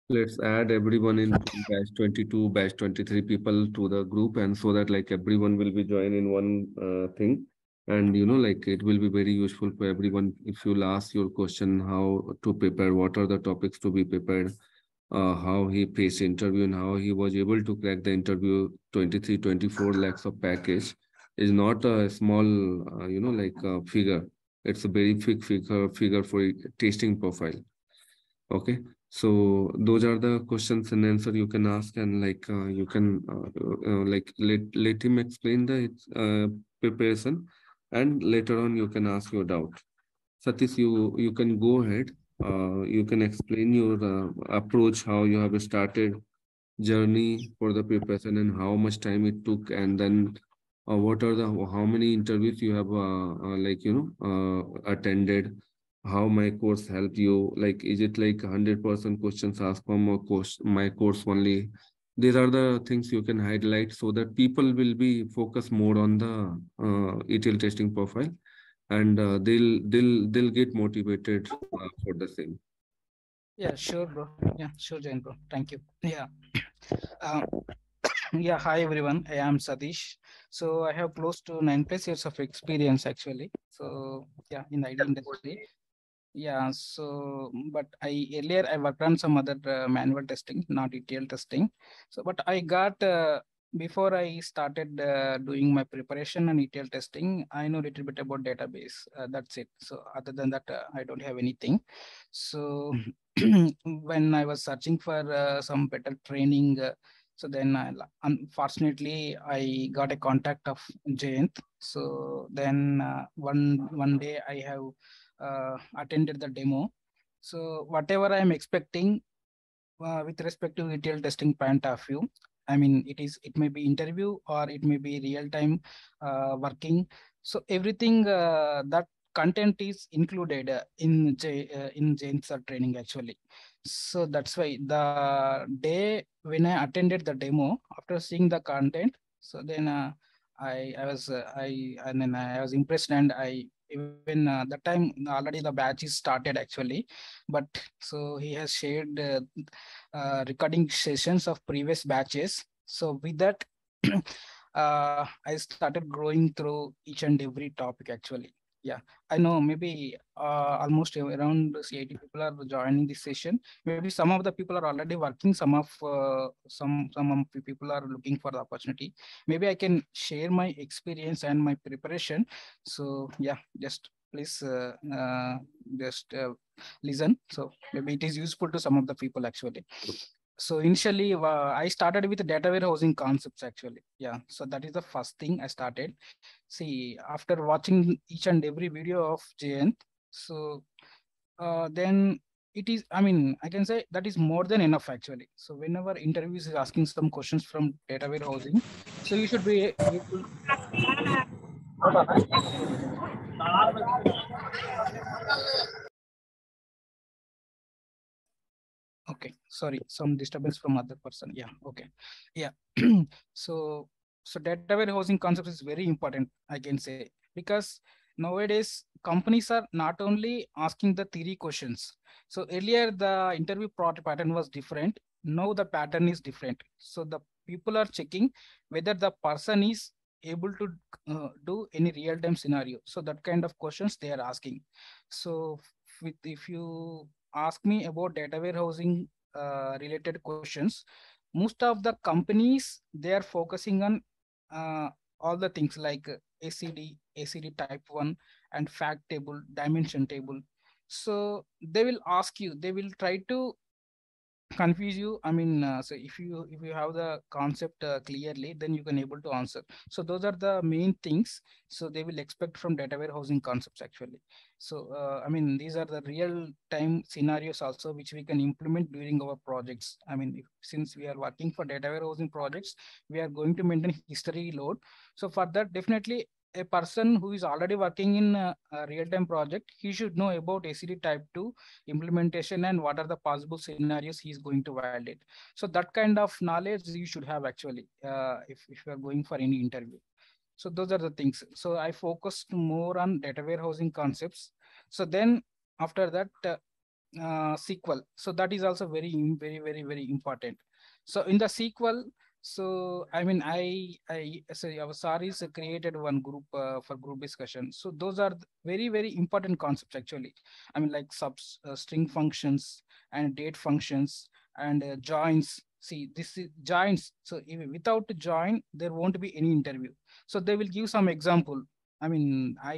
Let's add everyone in batch 22, batch 23 people to the group, and so that like everyone will be joined in one thing. And like it will be very useful for everyone if you'll ask your question how to prepare, what are the topics to be prepared, how he faced interview and how he was able to crack the interview. 23, 24 lakhs of package is not a small, like figure. It's a very big figure for a testing profile. Okay, so those are the questions and answer you can ask, and like you can like let him explain the preparation, and later on you can ask your doubt. Satish, you can go ahead. You can explain your approach, how you have started journey for the preparation and how much time it took, and then what are the how many interviews you have attended, how my course helped you, like is it like 100% questions asked from my course only. These are the things you can highlight so that people will be focused more on the ETL testing profile, and they'll get motivated for the same. Yeah, sure, bro. Yeah, sure, Jain, bro. Thank you. Yeah. Uh, yeah, hi everyone. I am Satish. So I have close to 9+ years of experience actually. So yeah, in the IT industry. Yeah, so but I earlier I worked on some other manual testing, not ETL testing. So but I got before I started doing my preparation and ETL testing, I know a little bit about database. That's it. So other than that, I don't have anything. So when I was searching for some better training, so then unfortunately I got a contact of Jayant. So then one day I have attended the demo. So whatever I am expecting with respect to ETL testing point of view, I mean, it may be interview or it may be real time working. So everything that content is included in Jain's training actually. So that's why the day when I attended the demo, after seeing the content, so then I was and then I was impressed, and I even that time already the batch is started actually, but so he has shared recording sessions of previous batches. So with that, I started growing through each and every topic actually. Yeah, I know maybe almost around 80 people are joining this session. Maybe some of the people are already working. Some of the people are looking for the opportunity. Maybe I can share my experience and my preparation. So yeah, just please just listen. So maybe it is useful to some of the people actually. So initially, I started with data warehousing concepts actually. Yeah, so that is the first thing I started. See, after watching each and every video of Jayant, so then it is, I mean, I can say that is more than enough actually. So whenever interviews is asking some questions from data warehousing, so you should be able. Okay, sorry, some disturbance from other person. Yeah, okay, yeah. so so data warehousing concept is very important, I can say, because nowadays companies are not only asking the theory questions. So earlier the interview pattern was different. Now the pattern is different. So the people are checking whether the person is able to do any real-time scenario. So that kind of questions they are asking. So with if you ask me about data warehousing related questions, most of the companies they are focusing on uh, all the things like ACD type 1 and fact table, dimension table. So they will ask you, they will try to confuse you. I mean, so if you have the concept clearly, then you can able to answer. So those are the main things. So they will expect from data warehousing concepts actually. So I mean, these are the real time scenarios also which we can implement during our projects. I mean, since we are working for data warehousing projects, we are going to maintain history load. So for that, definitely a person who is already working in a real-time project, he should know about ACD type 2 implementation and what are the possible scenarios he is going to validate. So that kind of knowledge you should have actually if you are going for any interview. So those are the things. So I focused more on data warehousing concepts. So then after that, SQL. So that is also very important. So in the SQL, so I mean I sorry, our Saris created one group for group discussion. So those are very important concepts actually. I mean like subs, string functions and date functions and joins. See, this is joins. So even without a join, there won't be any interview. So they will give some example. I mean, I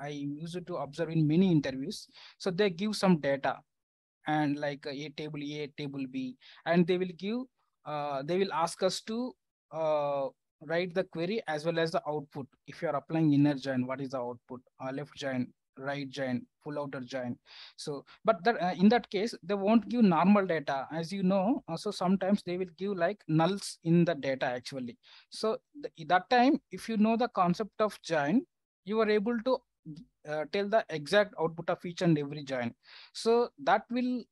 used to observe in many interviews. So they give some data and like a table B, and they will ask us to uh, write the query as well as the output. If you are applying inner join, what is the output? Left join, right join, full outer join. So but that in that case they won't give normal data, as you know. So sometimes they will give like nulls in the data actually. So that time, if you know the concept of join, you are able to tell the exact output of each and every join. So that will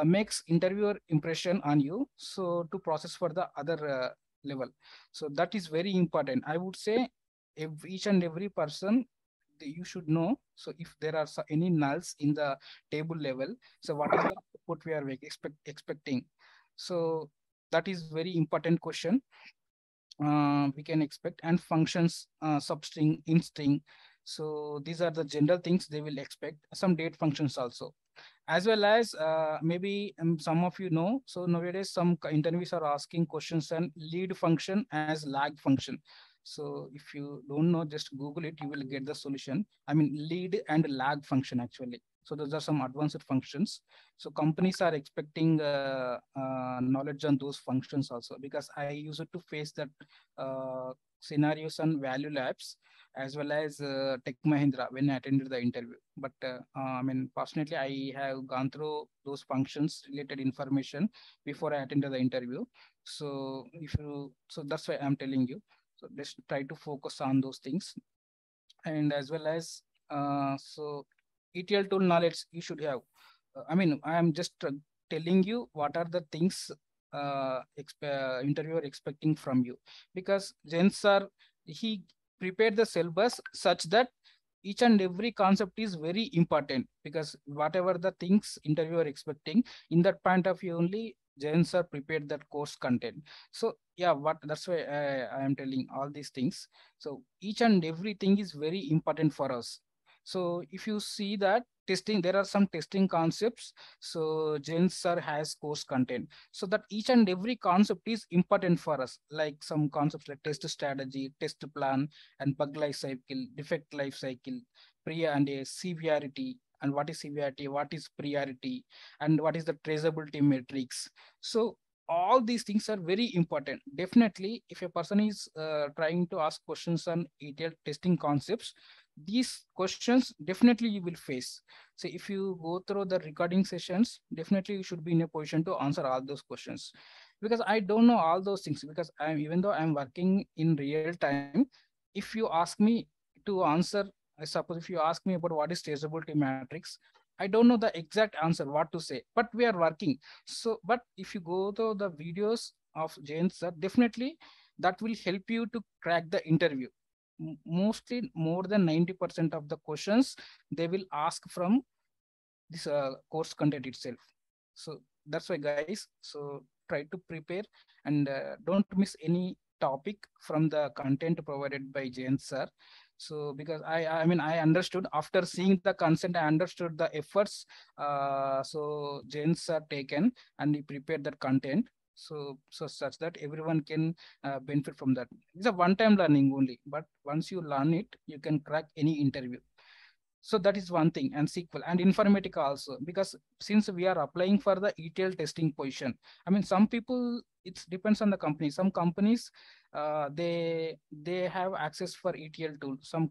makes interviewer impression on you, so to process for the other level. So that is very important, I would say. Each and every person, you should know. So if there are any nulls in the table level, so what is the output we are expecting? So that is very important question we can expect. And functions, substring, in string. So these are the general things they will expect. Some date functions also, as well as maybe some of you know. So nowadays some interviews are asking questions and lead function as lag function. So if you don't know, just Google it, you will get the solution. I mean lead and lag function actually. So those are some advanced functions. So companies are expecting knowledge on those functions also, because I used to face that scenarios on Value Labs as well as Tech Mahindra when I attended the interview. But I mean, fortunately, I have gone through those functions related information before I attended the interview. So so that's why I'm telling you. So let's try to focus on those things. And as well as ETL tool knowledge you should have. I mean, I am just telling you what are the things interviewer expecting from you, because Jens sir, he prepared the syllabus such that each and every concept is very important, because whatever the things interviewer expecting, in that point of view only Jens sir prepared that course content. So yeah, what that's why I am telling all these things. So each and everything is very important for us. So if you see that testing, there are some testing concepts. So Jain sir has course content. So that each and every concept is important for us. Like some concepts like test strategy, test plan, and bug life cycle, defect life cycle, and a severity. And what is severity? What is priority? And what is the traceability matrix? So all these things are very important. Definitely, if a person is trying to ask questions on ETL testing concepts, these questions definitely you will face. So if you go through the recording sessions, definitely you should be in a position to answer all those questions. Because I don't know all those things, because I'm, even though I'm working in real time, if you ask me to answer, I suppose if you ask me about what is traceability matrix, I don't know the exact answer what to say, but we are working. So but if you go to the videos of Jain sir, definitely that will help you to crack the interview. Mostly more than 90% of the questions they will ask from this course content itself. So that's why guys, so try to prepare and don't miss any topic from the content provided by Jain sir. So because I mean I understood after seeing the consent, I understood the efforts so Jains are taken, and he prepared that content. So such that everyone can benefit from that. It's a one time learning only, but once you learn it, you can crack any interview. So that is one thing. And SQL and Informatica also, because since we are applying for the ETL testing position, I mean, some people, it depends on the company. Some companies, they have access for ETL tool. Some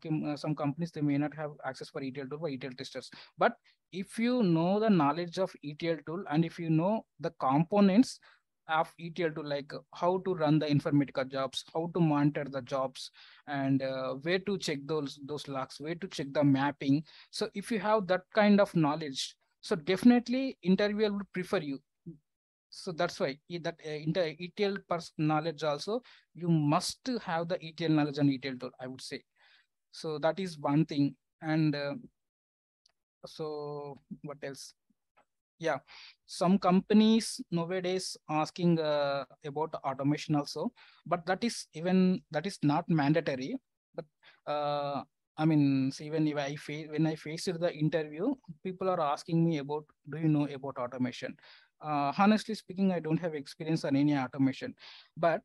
companies, they may not have access for ETL tool for ETL testers. But if you know the knowledge of ETL tool, and if you know the components of ETL tool, like how to run the Informatica jobs, how to monitor the jobs, and where to check those logs, where to check the mapping. So if you have that kind of knowledge, so definitely interviewer would prefer you. So that's why that ETL knowledge also, you must have the ETL knowledge and ETL tool, I would say. So that is one thing. And so what else? Yeah, some companies nowadays asking about automation also, but that is not mandatory. But uh, I mean, see, when I faced the interview, people are asking me about, do you know about automation? Honestly speaking, I don't have experience on any automation, but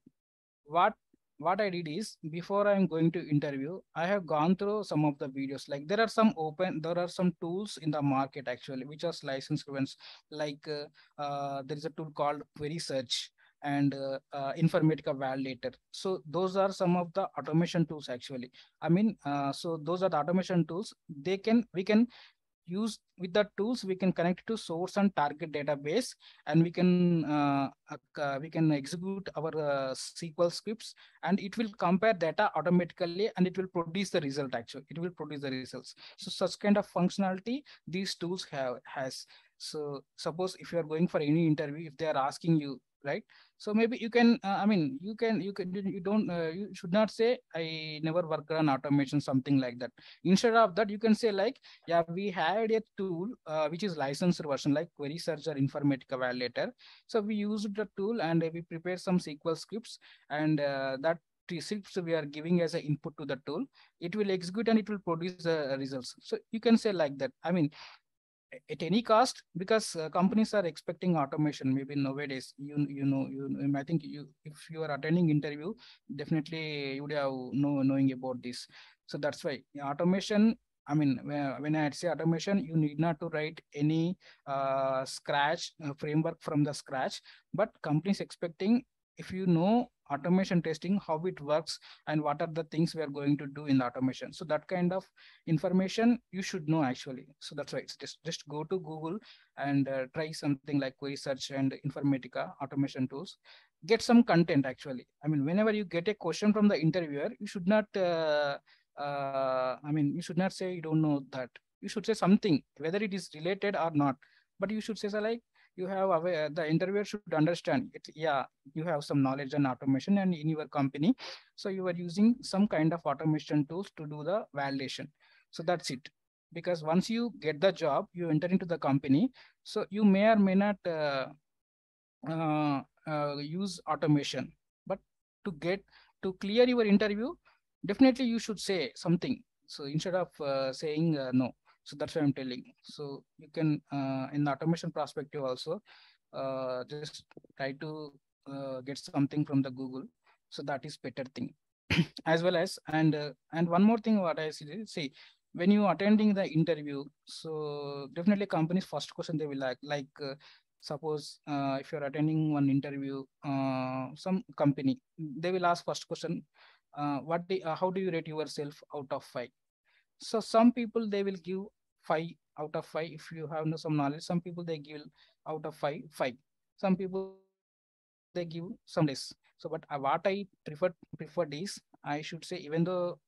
what what I did is, before I'm going to interview, I have gone through some of the videos. Like there are some tools in the market actually, which are licensed ones. Like there is a tool called Query Search and Informatica Validator. So those are some of the automation tools actually. I mean, so those are the automation tools. We can use with the tools, we can connect to source and target database, and we can execute our SQL scripts, and it will compare data automatically, and it will produce the result. Actually, it will produce the results. So such kind of functionality these tools has. So suppose if you are going for any interview, if they are asking you, right, so maybe you can I mean, you don't you should not say I never worked on automation, something like that. Instead of that, you can say like, yeah, we had a tool which is licensed version, like Query Search or Informatica Validator. So we used the tool and we prepared some SQL scripts, and that scripts we are giving as an input to the tool. It will execute and it will produce the results. So you can say like that. I mean, at any cost, because companies are expecting automation. Maybe nowadays, I think you, if you are attending interview, definitely you would have knowing about this. So that's why automation, I mean, when I say automation, you need not to write any scratch framework from the scratch, but companies expecting, if you know automation testing, how it works, and what are the things we are going to do in the automation. So that kind of information you should know actually. So that's why it's just go to Google and try something like Query Search and Informatica automation tools. Get some content actually. I mean, whenever you get a question from the interviewer, you should not I mean, you should not say you don't know that. You should say something, whether it is related or not, but you should say so like, you have the interviewer should understand it. Yeah, you have some knowledge on automation and in your company, so you are using some kind of automation tools to do the validation. So that's it. Because once you get the job, you enter into the company, so you may or may not use automation. But to get to clear your interview, definitely you should say something. So instead of saying no. So that's what I'm telling. So you can in the automation perspective also, just try to get something from the Google. So that is better thing. As well as, and one more thing what I see, when you attending the interview, so definitely company's first question they will suppose if you're attending one interview, some company, they will ask first question, how do you rate yourself out of 5? So some people they will give 5 out of 5 if you have no some knowledge. Some people they give out of 5 5. Some people they give some less. So but what I preferred is, I should say, even though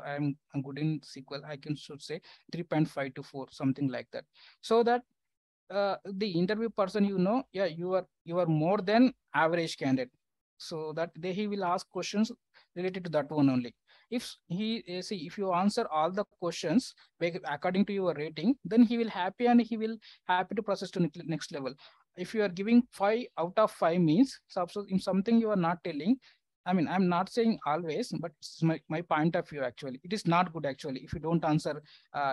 I'm good in SQL, I can should say 3.5 to 4, something like that. So that the interview person, yeah, you are more than average candidate. So that he will ask questions related to that one only. If he see, if you answer all the questions according to your rating, then he will happy, and he will happy to process to next level. If you are giving 5 out of 5 means, suppose in something you are not telling, I mean, I'm not saying always, but it's my point of view actually. It is not good actually if you don't answer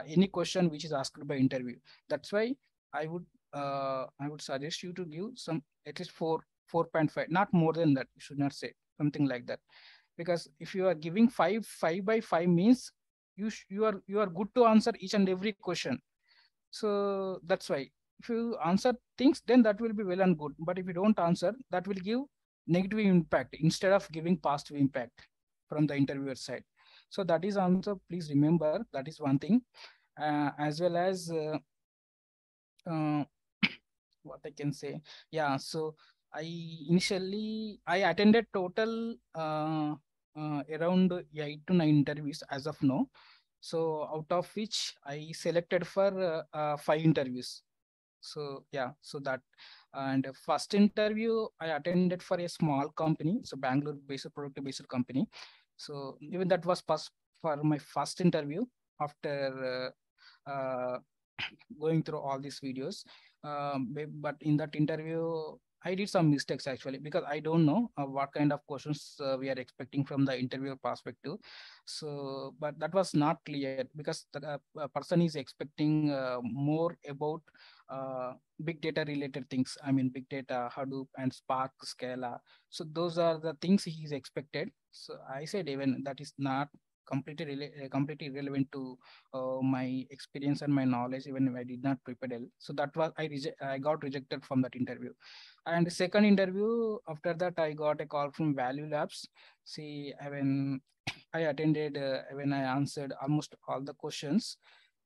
any question which is asked by interview. That's why I would I would suggest you to give some at least 4.5, not more than that. You should not say something like that, because if you are giving 5 by 5 means you are good to answer each and every question. So that's why if you answer things, then that will be well and good. But if you don't answer, that will give negative impact instead of giving positive impact from the interviewer side. So that is also, please remember, that is one thing. As well as uh, what I can say. Yeah, so I attended total around 8 to 9 interviews as of now. So out of which I selected for 5 interviews. So yeah, so that, and first interview I attended for a small company, so Bangalore based product based company. So even that was for my first interview after going through all these videos. But in that interview, I did some mistakes actually, because I don't know what kind of questions we are expecting from the interviewer perspective. So, but that was not clear, because the person is expecting more about uh, big data related things. I mean, big data, Hadoop and Spark, Scala. So those are the things he is expected. So I said even that is not completely irrelevant to my experience and my knowledge, even if I did not prepare well. So that was I got rejected from that interview. And second interview, after that, I got a call from Value Labs. See, when I attended, when I answered almost all the questions.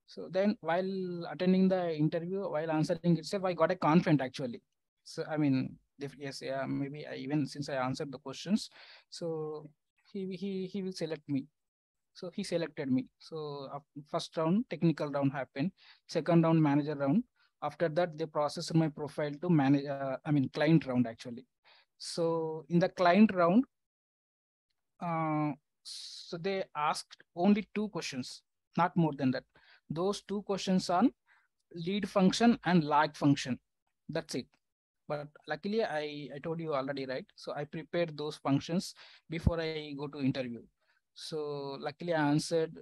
So then, while attending the interview, while answering itself, I got a confident actually. So I mean, yes, yeah, maybe I, even since I answered the questions, so he will select me. So he selected me. So first round, technical round happened. Second round, manager round. After that, they processed my profile to manage. I mean, client round actually. So in the client round, uh, so they asked only two questions, not more than that. Those two questions on lead function and lag function. That's it. But luckily, I told you already, right? So I prepared those functions before I go to interview. So luckily I answered,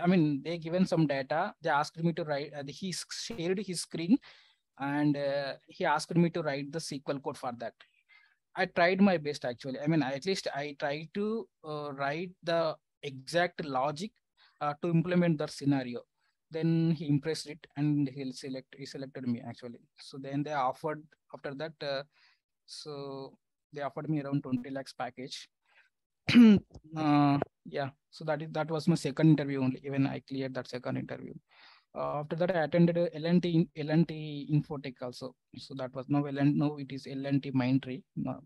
I mean, they given some data. They asked me to write, he shared his screen, and he asked me to write the SQL code for that. I tried my best actually. I mean, at least I tried to write the exact logic to implement that scenario. Then he impressed it, and he selected me actually. So then they offered, after that, so they offered me around 20 lakhs package. Yeah, so that was my second interview only. Even I cleared that second interview. After that, I attended a L&T Infotech also. So that was now no, it is L&T Mindtree. No,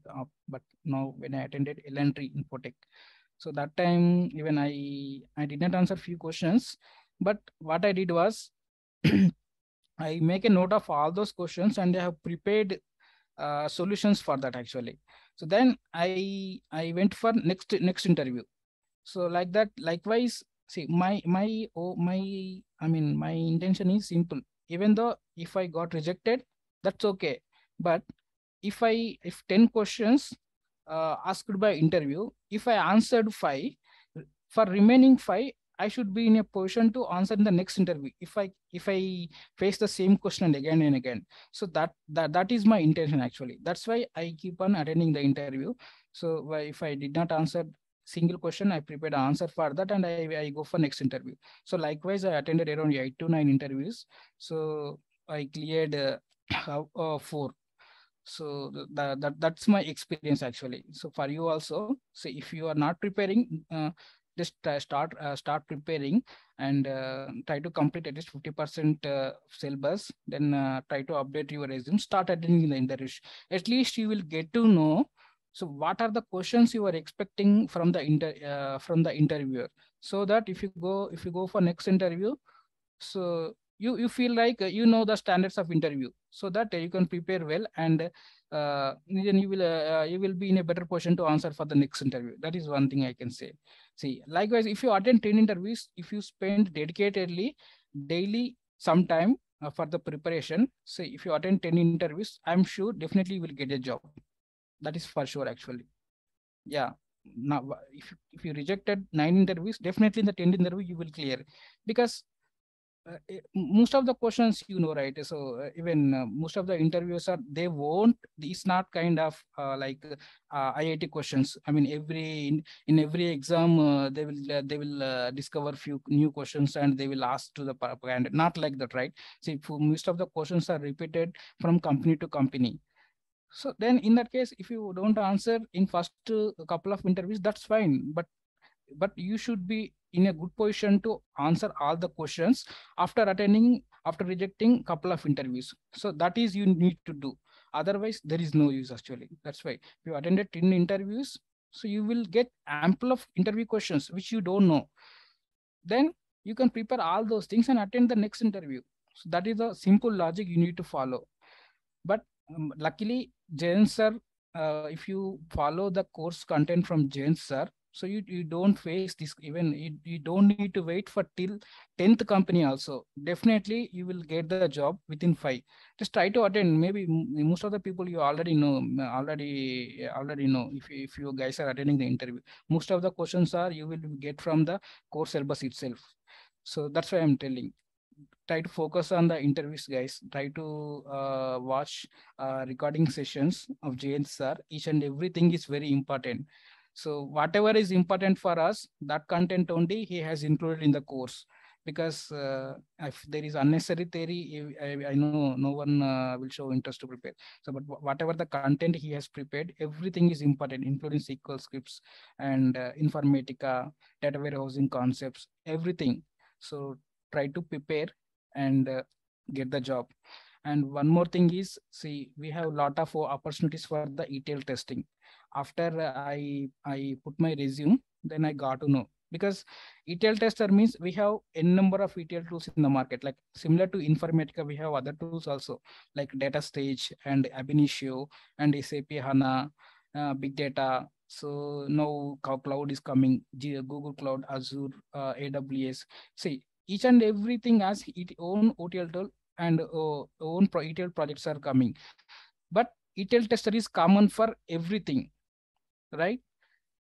but now when I attended L&T Infotech, so that time even I did not answer few questions, but what I did was I make a note of all those questions, and I have prepared solutions for that actually. So then I went for next interview. So like that, likewise, see, my I mean, my intention is simple. Even though if I got rejected, that's okay. But if 10 questions asked by interview, if I answered five, for remaining five, I should be in a position to answer in the next interview if I face the same question again and again. So that is my intention actually. That's why I keep on attending the interview. So if I did not answer single question, I prepared an answer for that, and I go for next interview. So likewise, I attended around 8 to 9 interviews. So I cleared four. So that's my experience actually. So for you also, so if you are not preparing, just start preparing, and try to complete at least 50% syllabus. Then try to update your resume, start attending the interviews. At least you will get to know, so what are the questions you are expecting from from the interviewer, so that if you go for next interview, so you feel like you know the standards of interview, so that you can prepare well, and then you will be in a better position to answer for the next interview. That is one thing I can say. See, likewise, if you attend 10 interviews, if you spend dedicatedly daily some time for the preparation, say if you attend 10 interviews, I'm sure definitely you will get a job. That is for sure actually. Yeah. Now if you rejected 9 interviews, definitely in the 10th interview you will clear, because most of the questions, right? So even most of the interviews are, they won't, it's not kind of like IIT questions. I mean, in every exam they will discover few new questions, and they will ask to the candidate, not like that, right? See, most of the questions are repeated from company to company. So then in that case, if you don't answer in first couple of interviews, that's fine. But you should be in a good position to answer all the questions after rejecting couple of interviews. So that is you need to do. Otherwise, there is no use actually. That's why you attended 10 interviews, so you will get ample of interview questions which you don't know. Then you can prepare all those things and attend the next interview. So that is a simple logic you need to follow. But luckily, Jain sir, if you follow the course content from Jain sir, So you don't face this, even you don't need to wait for till 10th company also. Definitely you will get the job within 5. Just try to attend. Maybe most of the people you already know, already know, if you guys are attending the interview, most of the questions are you will get from the course syllabus itself. So that's why I'm telling, try to focus on the interviews, guys. Try to watch recording sessions of JN sir. Each and everything is very important. So whatever is important for us, that content only he has included in the course. Because if there is unnecessary theory, I know no one will show interest to prepare. So, but whatever the content he has prepared, everything is important, including SQL scripts and Informatica, data warehousing concepts, everything. So try to prepare and get the job. And one more thing is, see, we have a lot of opportunities for the ETL testing. After I put my resume, then I got to know, because ETL tester means we have n number of ETL tools in the market. Like similar to Informatica, we have other tools also, like Data Stage and Ab Initio and SAP HANA, big data. So now cloud is coming, Google Cloud, Azure, AWS. See, each and everything has its own OTL tool and own ETL projects are coming. But ETL tester is common for everything, right?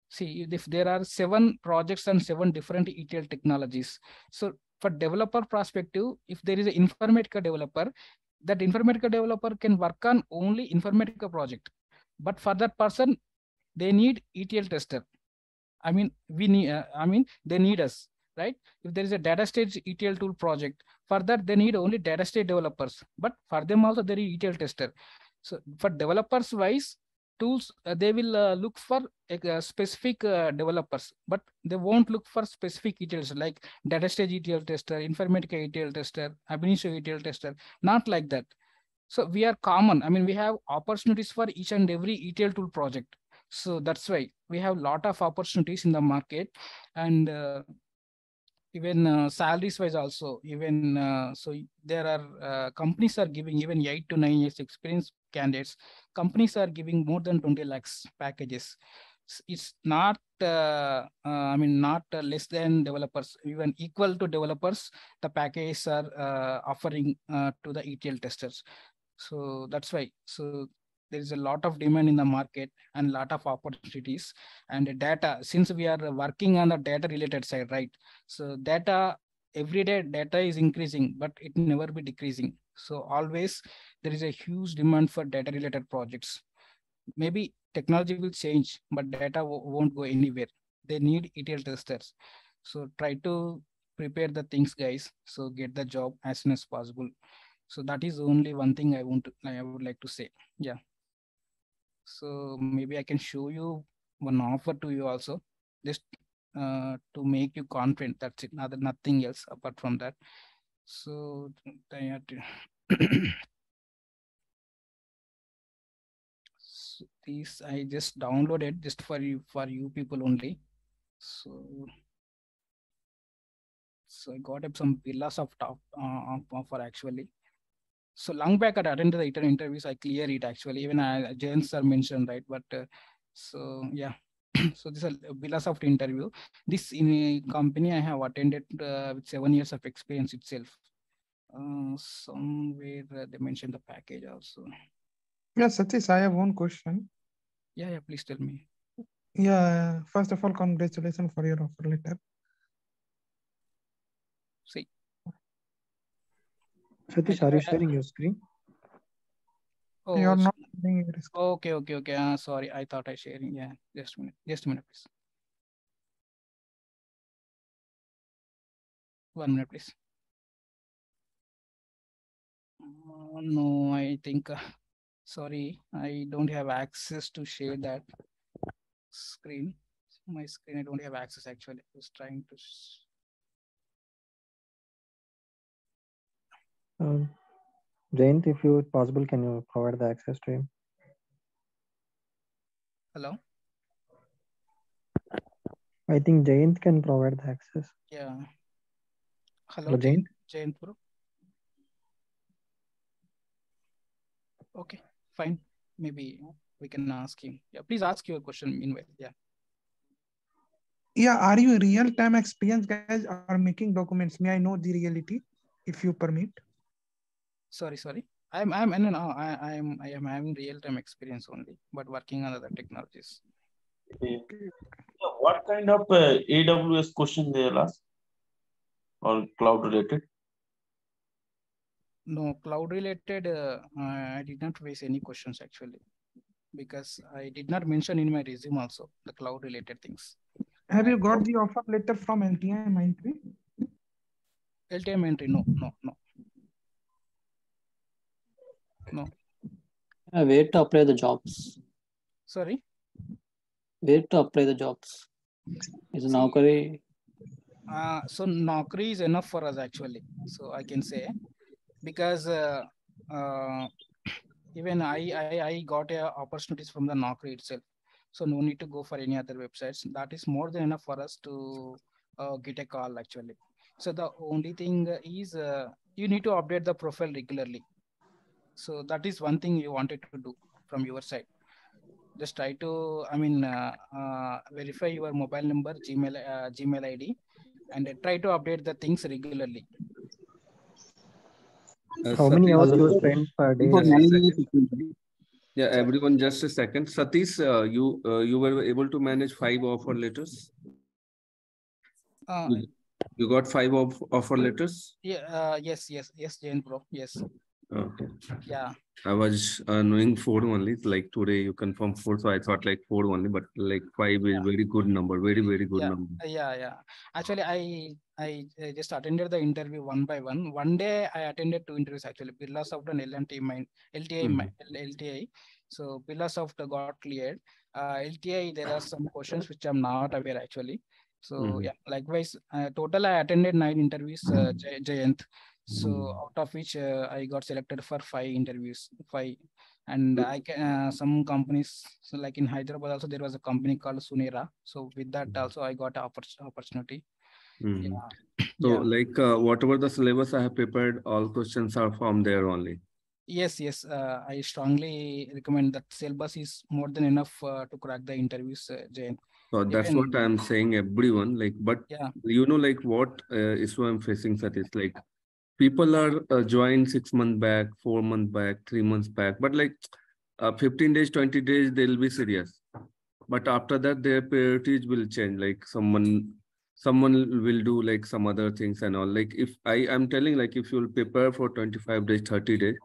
See, if there are 7 projects and 7 different ETL technologies. So for developer perspective, if there is an Informatica developer, that Informatica developer can work on only Informatica project. But for that person, they need ETL tester. I mean, they need us, right? If there is a data stage ETL tool project, for that they need only data stage developers. But for them also there is ETL tester. So for developers wise, tools they will look for specific developers, but they won't look for specific ETLs like data stage ETL tester, Informatica ETL tester, Ab Initio ETL tester. Not like that. So we are common. I mean, we have opportunities for each and every ETL tool project. So that's why we have a lot of opportunities in the market. And even salaries wise also, even so there are companies are giving even 8 to 9 years experience candidates. Companies are giving more than 20 lakhs packages. It's not not less than developers, even equal to developers. The packages are offering to the ETL testers. So that's why. So there is a lot of demand in the market and a lot of opportunities. And data, since we are working on the data related side, right? So data, every day data is increasing, but it never be decreasing. So always there is a huge demand for data related projects. Maybe technology will change, but data won't go anywhere. They need ETL testers. So try to prepare the things, guys. So get the job as soon as possible. So that is only one thing I would like to say. Yeah. So maybe I can show you one offer to you also, just to make you confident. That's it. Nothing else apart from that. So I have to so these I just downloaded just for you people only. So I got up some villas of top offer actually. So long back I attended the interviews, I clear it actually. Even James sir mentioned, right? But so yeah. So this is a Villasoft interview. This in a company I have attended with 7 years of experience itself. Somewhere they mentioned the package also. Yeah, Satish, I have one question. Yeah, please tell me. Yeah, first of all, congratulations for your offer letter. See. Satish, are you sharing your screen? Oh, you're not sharing your screen. Okay. Sorry, I thought I sharing. Yeah, just a minute, please. 1 minute, please. No, I think. Sorry, I don't have access to share that screen. My screen, I don't have access actually. I was trying to. Jayant, if you possible, can you provide the access to him? Hello? I think Jayant can provide the access. Yeah. Hello, Jayant bro. Okay, fine. Maybe we can ask him. Yeah, please ask your question meanwhile. Yeah. Yeah, are you real-time experience guys are making documents? May I know the reality, if you permit? Sorry. I'm no, no, I am having real-time experience only, but working on other technologies. Okay. Yeah, what kind of AWS question they will ask or cloud related? No, cloud related, I did not face any questions actually, because I did not mention in my resume also the cloud related things. Have you And got the offer letter from LTI Mindtree? LTM entry, no. Where to apply the jobs? Sorry. Where to apply the jobs? Is See, Naukri? so Naukri is enough for us actually. So I can say, because even I got opportunities from the Naukri itself. So no need to go for any other websites. That is more than enough for us to get a call actually. So the only thing is you need to update the profile regularly. So that is one thing you wanted to do from your side. Just try to, verify your mobile number, Gmail ID, and try to update the things regularly. How many hours Satish, you spend per day? just a managing second. security. Yeah, Sorry. everyone, just a second. Satish, you were able to manage 5 offer letters. Uh, You got 5 offer letters. yeah, yes, Jane bro, yes, Okay. yeah. I was knowing 4 only. Like today you confirm 4, so I thought like 4 only. But like 5 is very good number. Very good number. Yeah. Actually, I just attended the interview one by one. One day I attended 2 interviews actually. Birla Soft and LTI. So Birla Soft got cleared. LTI, there are some questions which I'm not aware actually. So yeah, likewise, total I attended 9 interviews, Jayant. So out of which I got selected for 5 interviews, 5. And I can some companies, so like in Hyderabad also there was a company called Sunera. So with that also I got an opportunity. Yeah. So Yeah. like whatever the syllabus I have prepared, all questions are from there only. Yes. I strongly recommend that syllabus is more than enough to crack the interviews, Jain. So that's Even, what I'm saying, everyone. Like, but yeah. you know, like what issue I'm facing, Satish, like people are joined 6 months back, 4 months back, 3 months back, but like 15 days, 20 days, they'll be serious. But after that, their priorities will change. Like someone will do like some other things and all. Like if I'm telling, like if you'll prepare for 25 days, 30 days,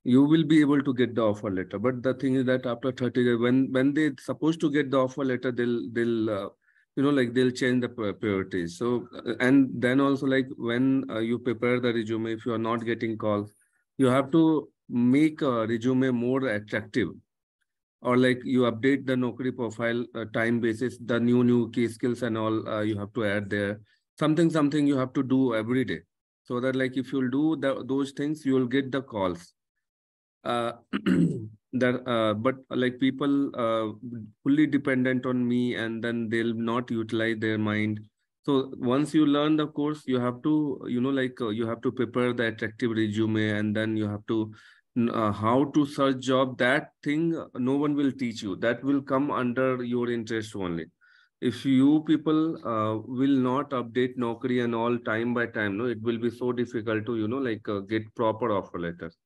you will be able to get the offer letter. But the thing is that after 30 days, when they supposed to get the offer letter, they'll like they'll change the priorities. So and then also like when you prepare the resume, if you are not getting calls, you have to make a resume more attractive, or like you update the Naukri profile time basis, the new key skills and all you have to add there. Something you have to do every day, so that like if you'll do those things, you will get the calls. uh, but like people fully dependent on me, and then they'll not utilize their mind. So once you learn the course, you have to you have to prepare the attractive resume, and then you have to how to search job. That thing no one will teach you. That will come under your interest only. If you people will not update Naukri and all time by time, no, it will be so difficult to get proper offer letters.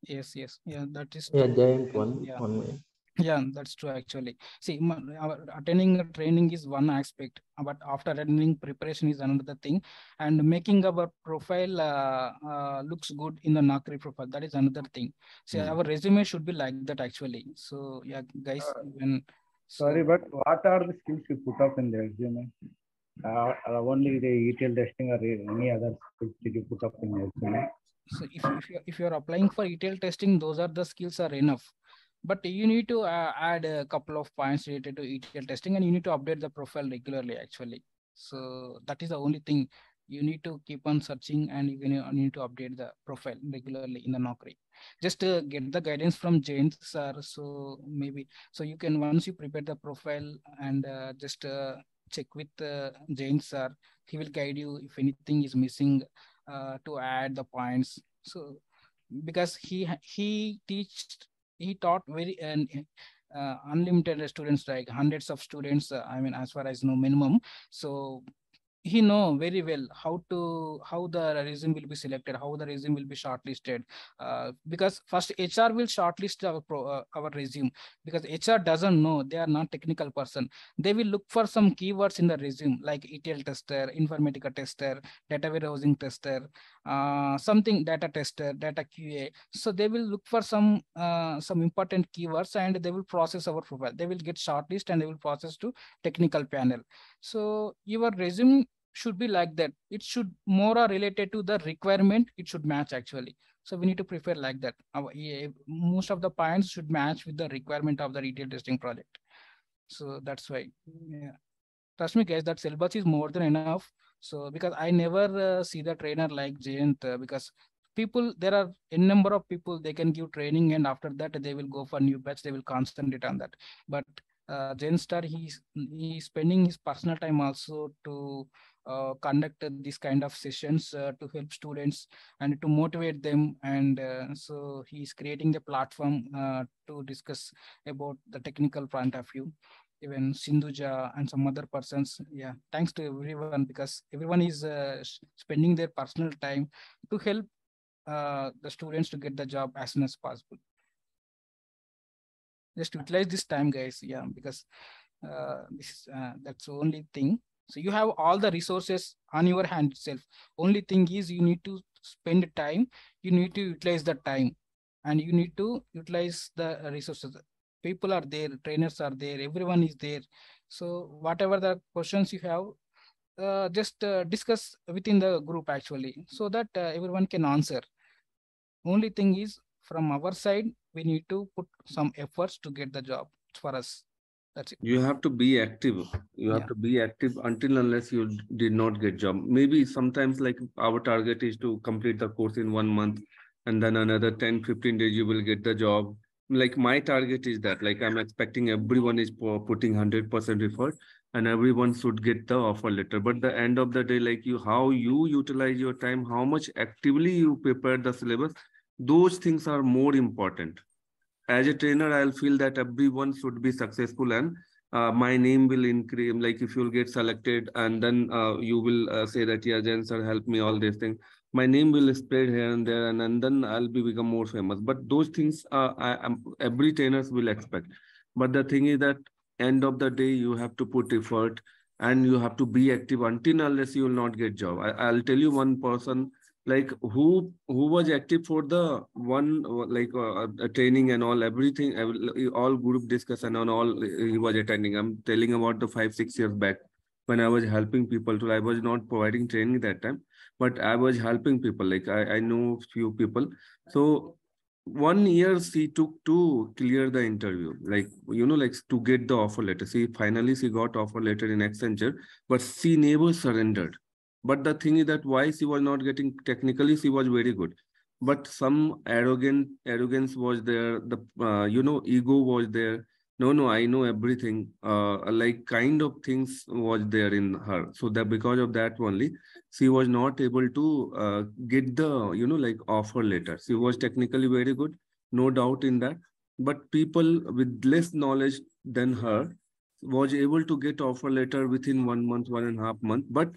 Yes. Yeah, that is Yeah, true. Giant And one. yeah. One minute. Yeah, that's true actually. See, our attending a training is one aspect, but after attending preparation is another thing, and making our profile looks good in the Naukri profile, that is another thing. See, our resume should be like that actually. So yeah, guys, even Sorry, so. but what are the skills you put up in the resume? Only the ETL testing or any other skills did you put up in the resume? So if you're applying for ETL testing, those are the skills are enough. But you need to add a couple of points related to ETL testing, and you need to update the profile regularly actually. So that is the only thing. You need to keep on searching, and you need to update the profile regularly in the Naukri. Just get the guidance from Jain sir. So maybe so you can, once you prepare the profile and just check with Jain sir, he will guide you if anything is missing to add the points. So because he taught very, and unlimited students, like hundreds of students, I mean, as far as no minimum. So he know very well how the resume will be selected, how the resume will be shortlisted, because first HR will shortlist our resume, because HR doesn't know, they are not technical person. They will look for some keywords in the resume like ETL tester, Informatica tester, data warehousing tester, something data tester, data QA. So they will look for some important keywords, and they will process our profile. They will get shortlist and they will process to technical panel. So your resume should be like that. It should more are related to the requirement. It should match actually. So we need to prepare like that. Most of the points should match with the requirement of the retail testing project. So that's why, yeah. Trust me, guys, that syllabus is more than enough. So because I never see the trainer like Jayant, because people, there are a number of people, they can give training and after that they will go for new batch, they will concentrate on that. But Jayant Star, he's spending his personal time also to conduct this kind of sessions to help students and to motivate them. And so he's creating the platform to discuss about the technical point of view. Even Sindhuja and some other persons. Yeah, thanks to everyone, because everyone is spending their personal time to help the students to get the job as soon as possible. Just utilize this time, guys. Yeah, because that's the only thing. So you have all the resources on your hand itself. Only thing is you need to spend time. You need to utilize the time, and you need to utilize the resources. People are there, trainers are there, everyone is there. So whatever the questions you have, just discuss within the group actually, so that everyone can answer. Only thing is from our side, we need to put some efforts to get the job for us. That's it. You have to be active. You have to be active until unless you did not get job. Maybe sometimes like our target is to complete the course in 1 month, and then another 10-15 days you will get the job. Like my target is that, like I'm expecting everyone is putting 100% effort and everyone should get the offer letter. But the end of the day, like how you utilize your time, how much actively you prepare the syllabus, those things are more important. As a trainer, I'll feel that everyone should be successful, and my name will increase. Like if you'll get selected and then you will say that, yeah, Jen sir, help me, all these things. My name will spread here and there, and then I'll become more famous. But those things every trainers will expect. But the thing is that end of the day, you have to put effort and you have to be active until unless you will not get job. I'll tell you one person like who was active for the one like training and all everything, all group discussion and all he was attending. I'm telling about the 5-6 years back when I was helping people to. I was not providing training that time, but I was helping people. Like I know few people. So 1 year she took to clear the interview, like like to get the offer letter. Finally she got offer letter in Accenture, but she never surrendered. But the thing is that why she was not getting, technically she was very good, but some arrogance was there. The ego was there. No, I know everything. Like kind of things was there in her. So that because of that only, she was not able to get the like offer letter. She was technically very good, no doubt in that. But people with less knowledge than her was able to get offer letter within 1 month, 1.5 months. But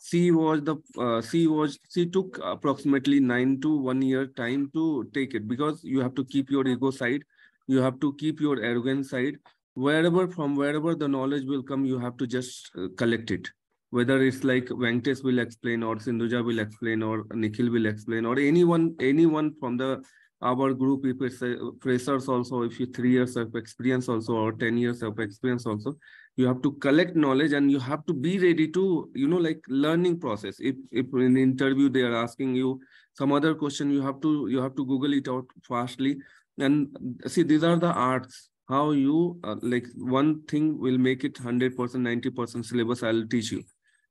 she took approximately 9 to 1 year time to take it, because you have to keep your ego side, you have to keep your arrogance side. From wherever the knowledge will come, you have to just collect it. Whether it's like Venkatesh will explain, or Sindhuja will explain, or Nikhil will explain, or anyone from our group, if it's freshers also, if you 3 years of experience also, or 10 years of experience also, you have to collect knowledge and you have to be ready to, like learning process. If in the interview they are asking you some other question, you have to Google it out fastly. And see, these are the arts. How you like one thing will make it 100%, 90% syllabus I'll teach you.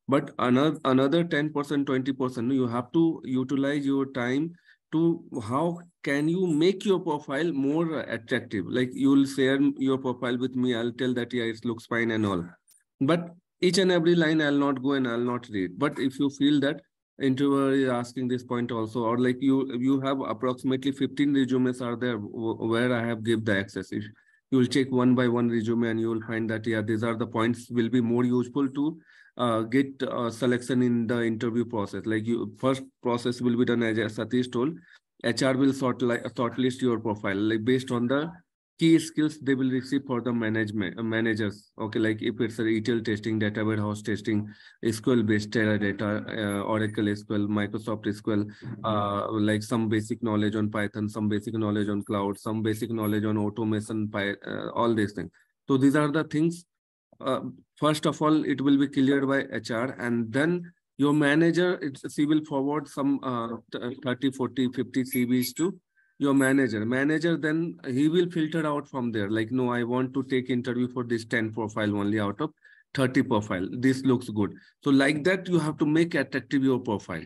But another 10%, 20%, you have to utilize your time to how can you make your profile more attractive. Like you will share your profile with me, I'll tell that yeah, it looks fine and all, but each and every line I'll not go and I'll not read. But if you feel that interviewer is asking this point also, or like you have approximately 15 resumes are there where I have give the access. You will check one by one resume and you will find that, yeah, these are the points will be more useful to get selection in the interview process. Like you, first process will be done as Satish told. HR will shortlist your profile like based on the key skills they will receive for the managers. Okay, like if it's a ETL testing, data warehouse testing, SQL based data, Oracle SQL, Microsoft SQL, like some basic knowledge on Python, some basic knowledge on cloud, some basic knowledge on automation, all these things. So these are the things. First of all, it will be cleared by HR, and then your manager, she will forward some 30, 40, 50 CVs to your manager. Then he will filter out from there. Like, no, I want to take interview for this 10 profile only out of 30 profile. This looks good. So like that, you have to make attractive your profile.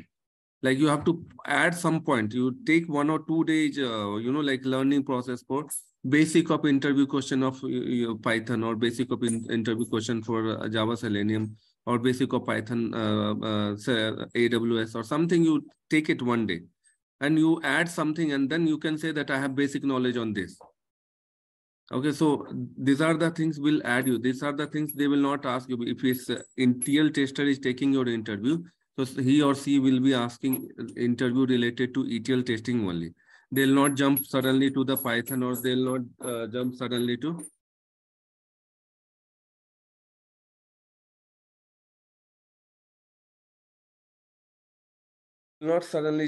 Like you have to add some point. You take 1 or 2 days, like learning process for basic of interview question of Python, or basic of interview question for Java Selenium, or basic of Python, say AWS or something. You take it 1 day and you add something, and then you can say that I have basic knowledge on this. Okay, so these are the things will add you. These are the things they will not ask you. If it's ETL tester is taking your interview, so he or she will be asking interview related to ETL testing only. They'll not jump suddenly to the Python, or they'll not jump suddenly to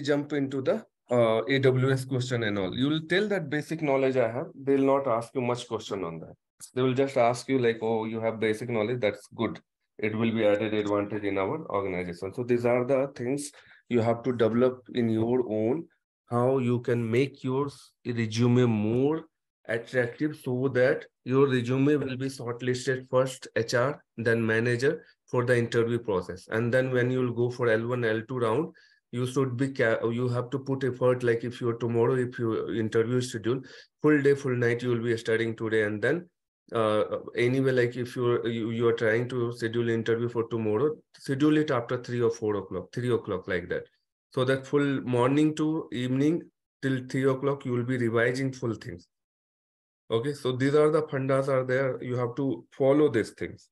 jump into the AWS question and all. You will tell that basic knowledge I have. They'll not ask you much question on that. They will just ask you like, oh, you have basic knowledge. That's good. It will be added advantage in our organization. So these are the things you have to develop in your own, how you can make your resume more attractive so that your resume will be shortlisted first HR, then manager for the interview process. And then when you'll go for L1, L2 round, you should be, you have to put effort. Like if you're tomorrow, if you interview schedule, full day, full night, you will be studying today. And then anyway, like if you are trying to schedule interview for tomorrow, schedule it after 3 or 4 o'clock, 3 o'clock like that. So that full morning to evening till 3 o'clock, you will be revising full things. Okay, so these are the fundas are there. You have to follow these things.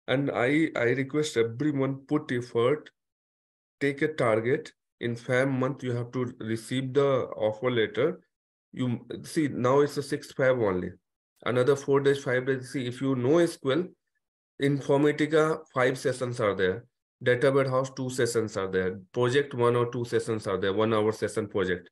And I request everyone put effort, take a target. In Feb month, you have to receive the offer letter. You see, now it's the 6th Feb only. Another 4 days, 5 days. See, if you know SQL, Informatica, 5 sessions are there. Data warehouse, 2 sessions are there. Project 1 or 2 sessions are there. 1 hour session project.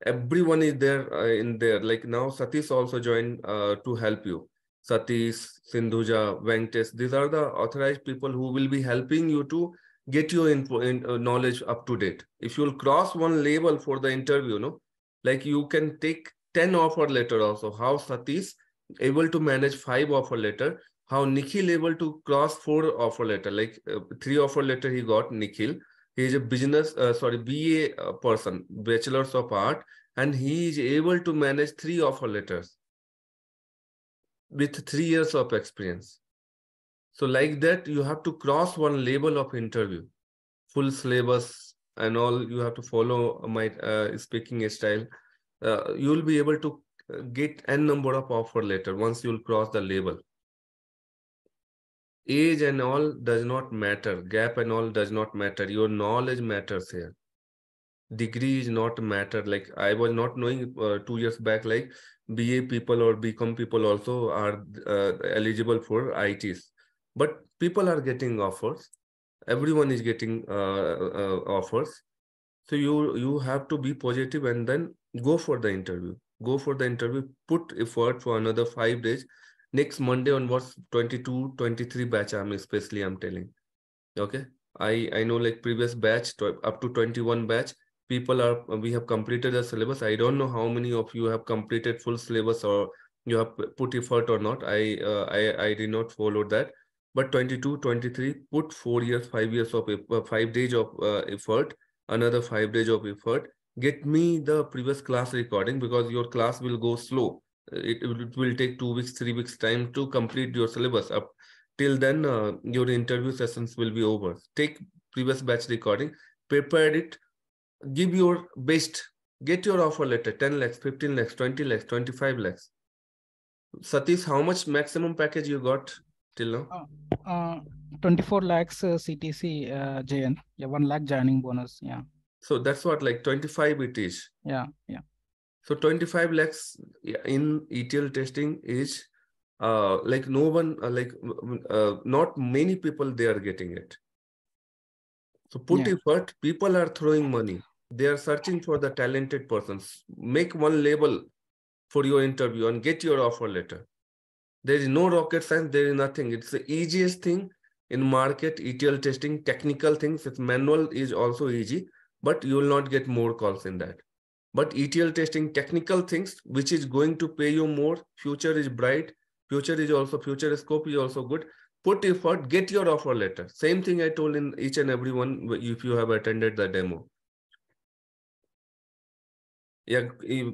Everyone is there in there. Like now, Satish also joined to help you. Satish, Sindhuja, Venkatesh. These are the authorized people who will be helping you to get your knowledge up to date. If you'll cross one level for the interview, like you can take 10 offer letter also. How Satish able to manage 5 offer letter, how Nikhil able to cross 4 offer letter, like 3 offer letter he got, Nikhil. He is a BA person, Bachelor's of Art, and he is able to manage 3 offer letters with 3 years of experience. So like that, you have to cross one level of interview, full syllabus and all. You have to follow my speaking style. You will be able to get n number of offer letter once you will cross the level. Age and all does not matter. Gap and all does not matter. Your knowledge matters here. Degree is not matter. Like I was not knowing 2 years back, like BA people or BCom people also are eligible for ITs. But people are getting offers. Everyone is getting offers. So you have to be positive and then go for the interview. Go for the interview. Put effort for another 5 days. Next Monday onwards, 22, 23 batch, I'm telling. Okay. I know like previous batch up to 21 batch, we have completed the syllabus. I don't know how many of you have completed full syllabus or you have put effort or not. I did not follow that. But 22, 23, put 4 years, 5 years of 5 days of effort, another 5 days of effort. Get me the previous class recording because your class will go slow. It will take 2 weeks, 3 weeks time to complete your syllabus. Up till then, your interview sessions will be over. Take previous batch recording, prepare it, give your best, get your offer letter, 10 lakhs, 15 lakhs, 20 lakhs, 25 lakhs. Satish, how much maximum package you got till now? 24 lakhs CTC, JN. Yeah, 1 lakh joining bonus. Yeah. So that's what, like 25 it is. Yeah. Yeah. So 25 lakhs in ETL testing is like no one, not many people they are getting it. So put Yeah. effort, people are throwing money. They are searching for the talented persons. Make one label for your interview and get your offer letter. There is no rocket science, there is nothing. It's the easiest thing in market, ETL testing, technical things. It's manual is also easy, but you will not get more calls in that. But ETL testing, technical things, which is going to pay you more, future is bright, future scope is also good. Put effort, get your offer letter. Same thing I told in each and every one if you have attended the demo. Yeah,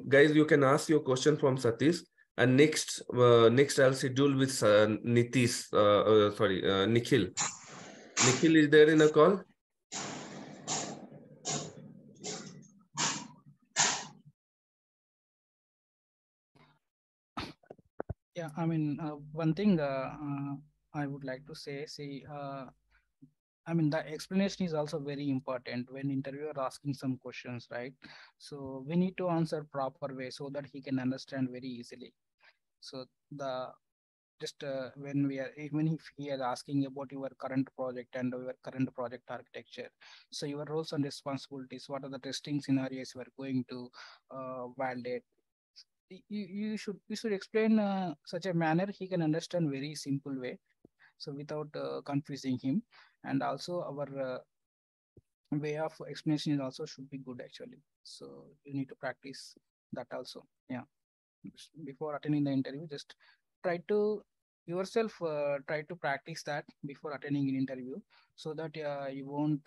guys, you can ask your question from Satish. And next I'll schedule with Nitish. Nikhil. Nikhil is there in a call? Yeah. I mean, one thing I would like to say, I mean, the explanation is also very important when interviewer asking some questions, right? So we need to answer proper way so that he can understand very easily. So the just when we are even if he is asking about your current project and your current project architecture, so your roles and responsibilities, what are the testing scenarios you are going to validate, you should explain such a manner he can understand very simple way, so without confusing him. And also our way of explanation is also should be good actually, so you need to practice that also. Yeah, before attending the interview, just try to yourself try to practice that before attending an interview, so that you won't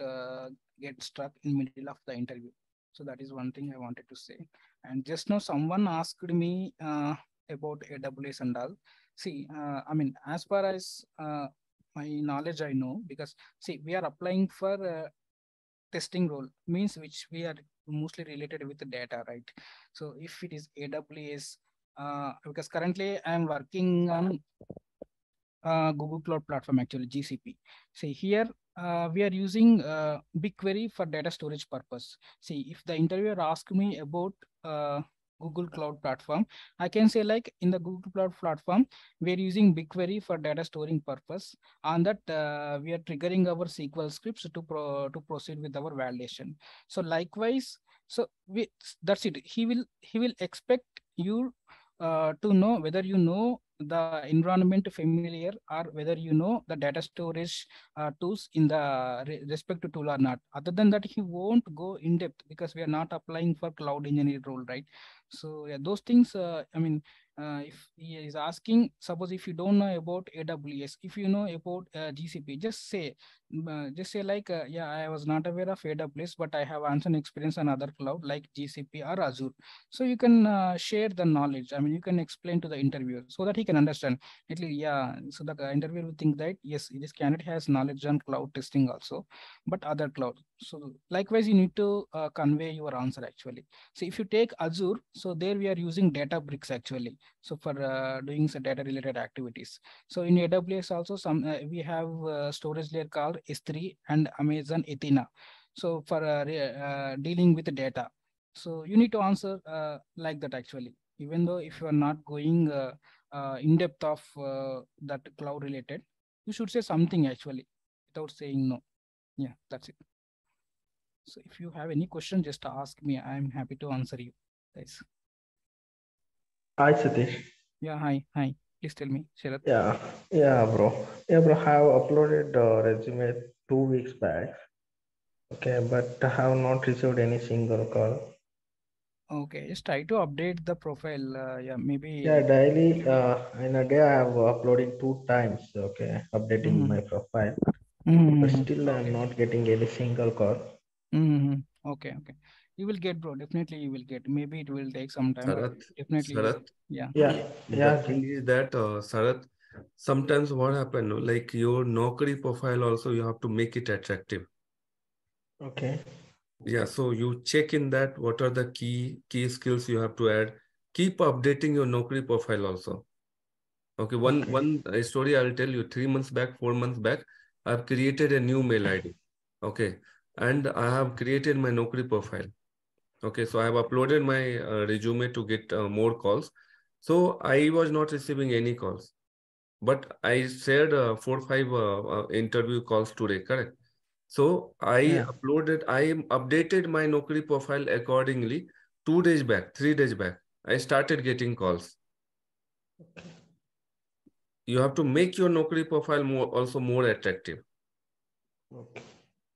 get stuck in middle of the interview. So that is one thing I wanted to say. And just now someone asked me about AWS and all. See, I mean, as far as my knowledge I know, because see, we are applying for testing role, means which we are mostly related with the data, right? So if it is AWS, because currently I'm working on Google Cloud Platform, actually GCP. See here, we are using BigQuery for data storage purpose. See, if the interviewer asks me about Google Cloud Platform, I can say like in the Google Cloud Platform, we are using BigQuery for data storing purpose. On that, we are triggering our SQL scripts to proceed with our validation. So likewise, so that's it. He will expect you to know whether you know the environment familiar or whether you know the data storage tools in the respective tool or not. Other than that, he won't go in depth because we are not applying for cloud engineer role, right? So yeah, those things, I mean, if he is asking, suppose if you don't know about AWS, if you know about GCP, just say like, yeah, I was not aware of AWS, but I have hands-on experience on other cloud like GCP or Azure. So you can share the knowledge. I mean, you can explain to the interviewer so that he can understand. Yeah, so the interviewer will think that yes, this candidate has knowledge on cloud testing also, but other cloud. So likewise, you need to convey your answer actually. So if you take Azure, so there we are using Databricks actually. So for doing some data related activities. So in AWS also we have storage layer called S3 and Amazon Athena. So for dealing with the data. So you need to answer like that actually, even though if you are not going in depth of that cloud related, you should say something actually without saying no. Yeah, that's it. So if you have any question, just ask me. I'm happy to answer you, guys. Hi, Satish. Yeah, hi. Please tell me, Sharat. Yeah, bro. Yeah, bro. I have uploaded resume 2 weeks back. Okay, but I have not received any single call. Okay, just try to update the profile. Yeah, maybe. Yeah, daily in a day I have uploading 2 times. Okay, updating my profile, but still I'm not getting any single call. Okay. You will get, bro. Definitely you will get. Maybe it will take some time. Sarath, Definitely. Sarath. Yeah. The thing is that, Sarath, sometimes what happen, no, like your Naukri profile also, you have to make it attractive. Okay. Yeah, so you check in that what are the key skills you have to add. Keep updating your Naukri profile also. Okay, one story I'll tell you. 3 months back, 4 months back, I've created a new mail ID. Okay, and I have created my Naukri profile. Okay, so I have uploaded my resume to get more calls. So I was not receiving any calls, but I shared 4 or 5 interview calls today, correct? So I updated my Naukri profile accordingly. 2 days back, 3 days back, I started getting calls. You have to make your Naukri profile also more attractive. Okay.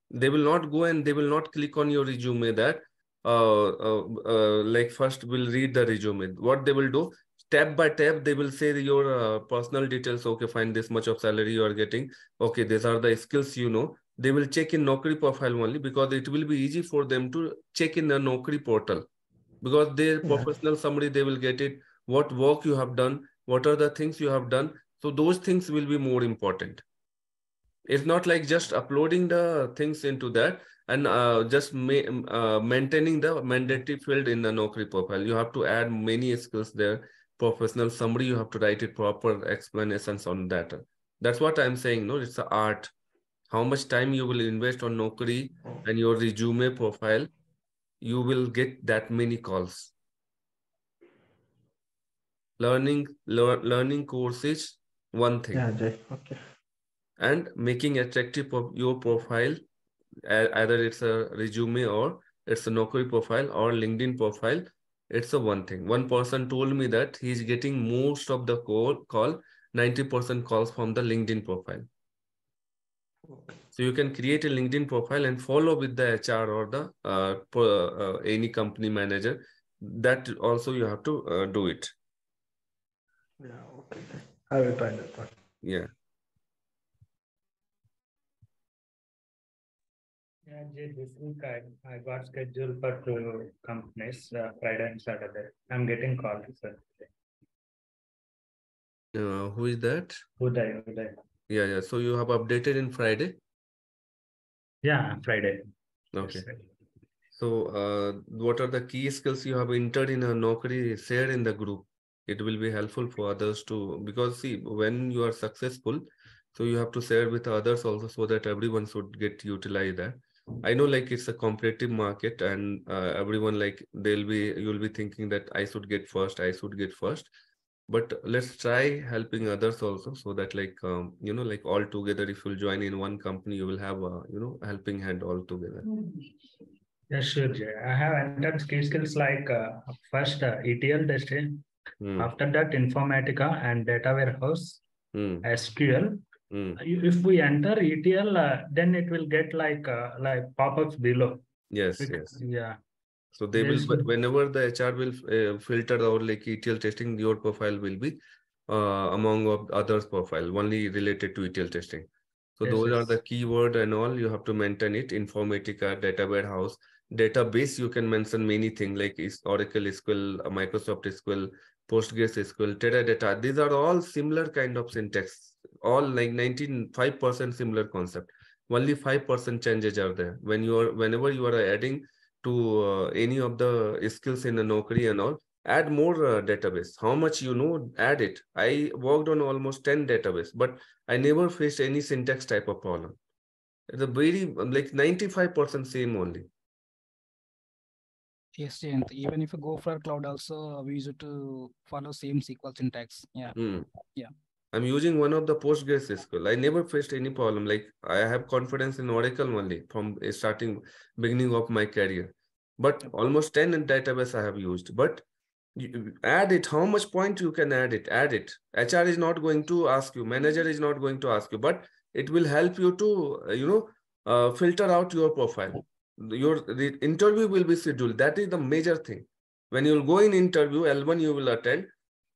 They will not go and they will not click on your resume that like first will read the resume. What they will do, step by step, they will say your personal details. Okay, fine, this much of salary you are getting. Okay, these are the skills you know. They will check in Naukri profile only because it will be easy for them to check in the Naukri portal. Because their professional summary, they will get it. What work you have done, what are the things you have done. So those things will be more important. It's not like just uploading the things into that and just maintaining the mandatory field in the Naukri profile. You have to add many skills there. Professional summary, you have to write it proper explanations on that. That's what I'm saying. No, it's an art. How much time you will invest on Naukri and your resume profile, you will get that many calls. Learning courses, one thing. Yeah, Jay. Okay. And making attractive your profile, either it's a resume or it's a Naukri profile or LinkedIn profile. It's a one thing. One person told me that he's getting most of the call 90% calls from the LinkedIn profile. So you can create a LinkedIn profile and follow with the HR or the any company manager. That also you have to do it. Yeah, okay. I will try that one. Yeah. Yeah, Jay, this week I got scheduled for 2 companies, Friday and Saturday. I'm getting calls, sir. Who is that? Uday. Yeah. So you have updated in Friday? Yeah, Friday. Okay. Yes, sir. So what are the key skills you have entered in a Naukri, shared in the group? It will be helpful for others to, because see, when you are successful, so you have to share with others also so that everyone should get utilized that. I know like it's a competitive market and everyone like you'll be thinking that I should get first. But let's try helping others also so that like, like all together, if you'll join in one company, you will have a, helping hand all together. Yeah, sure, Jay. I have entered key skills like first ETL testing, after that Informatica and data warehouse, SQL. If we enter ETL, then it will get like pop-ups below. Yes. Yeah. So they will, whenever the HR will filter out like ETL testing, your profile will be among of others' profile, only related to ETL testing. So those are the keyword and all you have to maintain it. Informatica, data warehouse, database. You can mention many things like Oracle SQL, Microsoft SQL, Postgres SQL, Teradata. These are all similar kind of syntax. All like 95% similar concept. Only 5% changes are there. Whenever you are adding to any of the skills in a Naukri and all, add more database. How much add it. I worked on almost 10 database, but I never faced any syntax type of problem. It's a very like 95% same only. Yes, Jayant. Even if you go for cloud also, we use it to follow same SQL syntax. Yeah. Yeah. I'm using one of the Postgres SQL. I never faced any problem. Like I have confidence in Oracle only from beginning of my career. But almost 10 in database I have used. But you add it, how much point you can add it. HR is not going to ask you, manager is not going to ask you, but it will help you to filter out your profile. The interview will be scheduled. That is the major thing. When you will go in interview, L1 you will attend.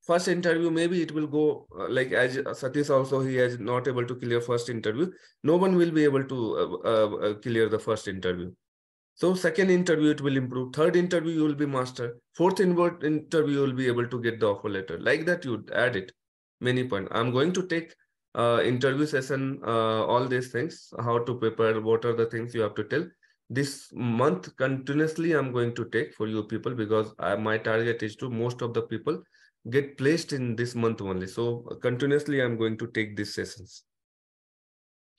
First interview, maybe it will go like as Satish also, he is not able to clear first interview. No one will be able to clear the first interview. So second interview, it will improve. Third interview, you will be master. Fourth interview, you will be able to get the offer letter. Like that, you add it. Many points. I'm going to take interview session, all these things, how to prepare, what are the things you have to tell. This month, continuously, I'm going to take for you people because my target is to most of the people get placed in this month only. So continuously, I'm going to take these sessions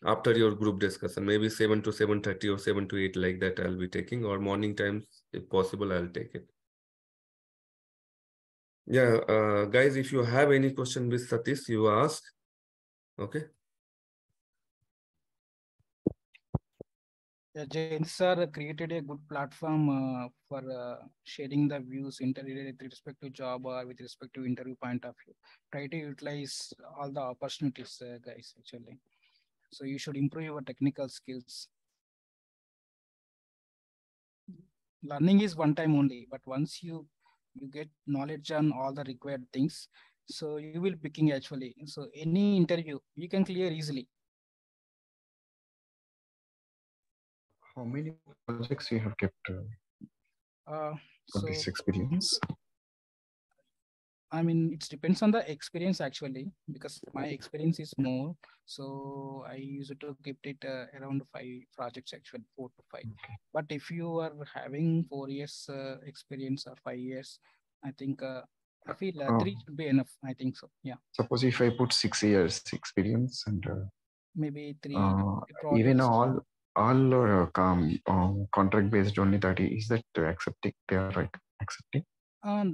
after your group discussion, maybe 7 to 7:30 or 7 to 8, like that I'll be taking, or morning times, if possible, I'll take it. Yeah, guys, if you have any question with Satish, you ask. Okay. Yeah, Jain sir created a good platform for sharing the views with respect to job or with respect to interview point of view. Try to utilize all the opportunities, guys, actually. So you should improve your technical skills. Learning is one time only, but once you get knowledge on all the required things, so you will picking actually. So any interview you can clear easily. How many projects you have kept for So this experience? I mean, it depends on the experience actually, because my experience is more. So I used to keep it around 5 projects actually, 4 to 5. Okay. But if you are having 4 years experience or 5 years, I think I feel 3 should be enough. I think so. Yeah. Suppose if I put 6 years experience and Maybe 3 even projects. all contract based only 30, is that accepting? They are right accepting.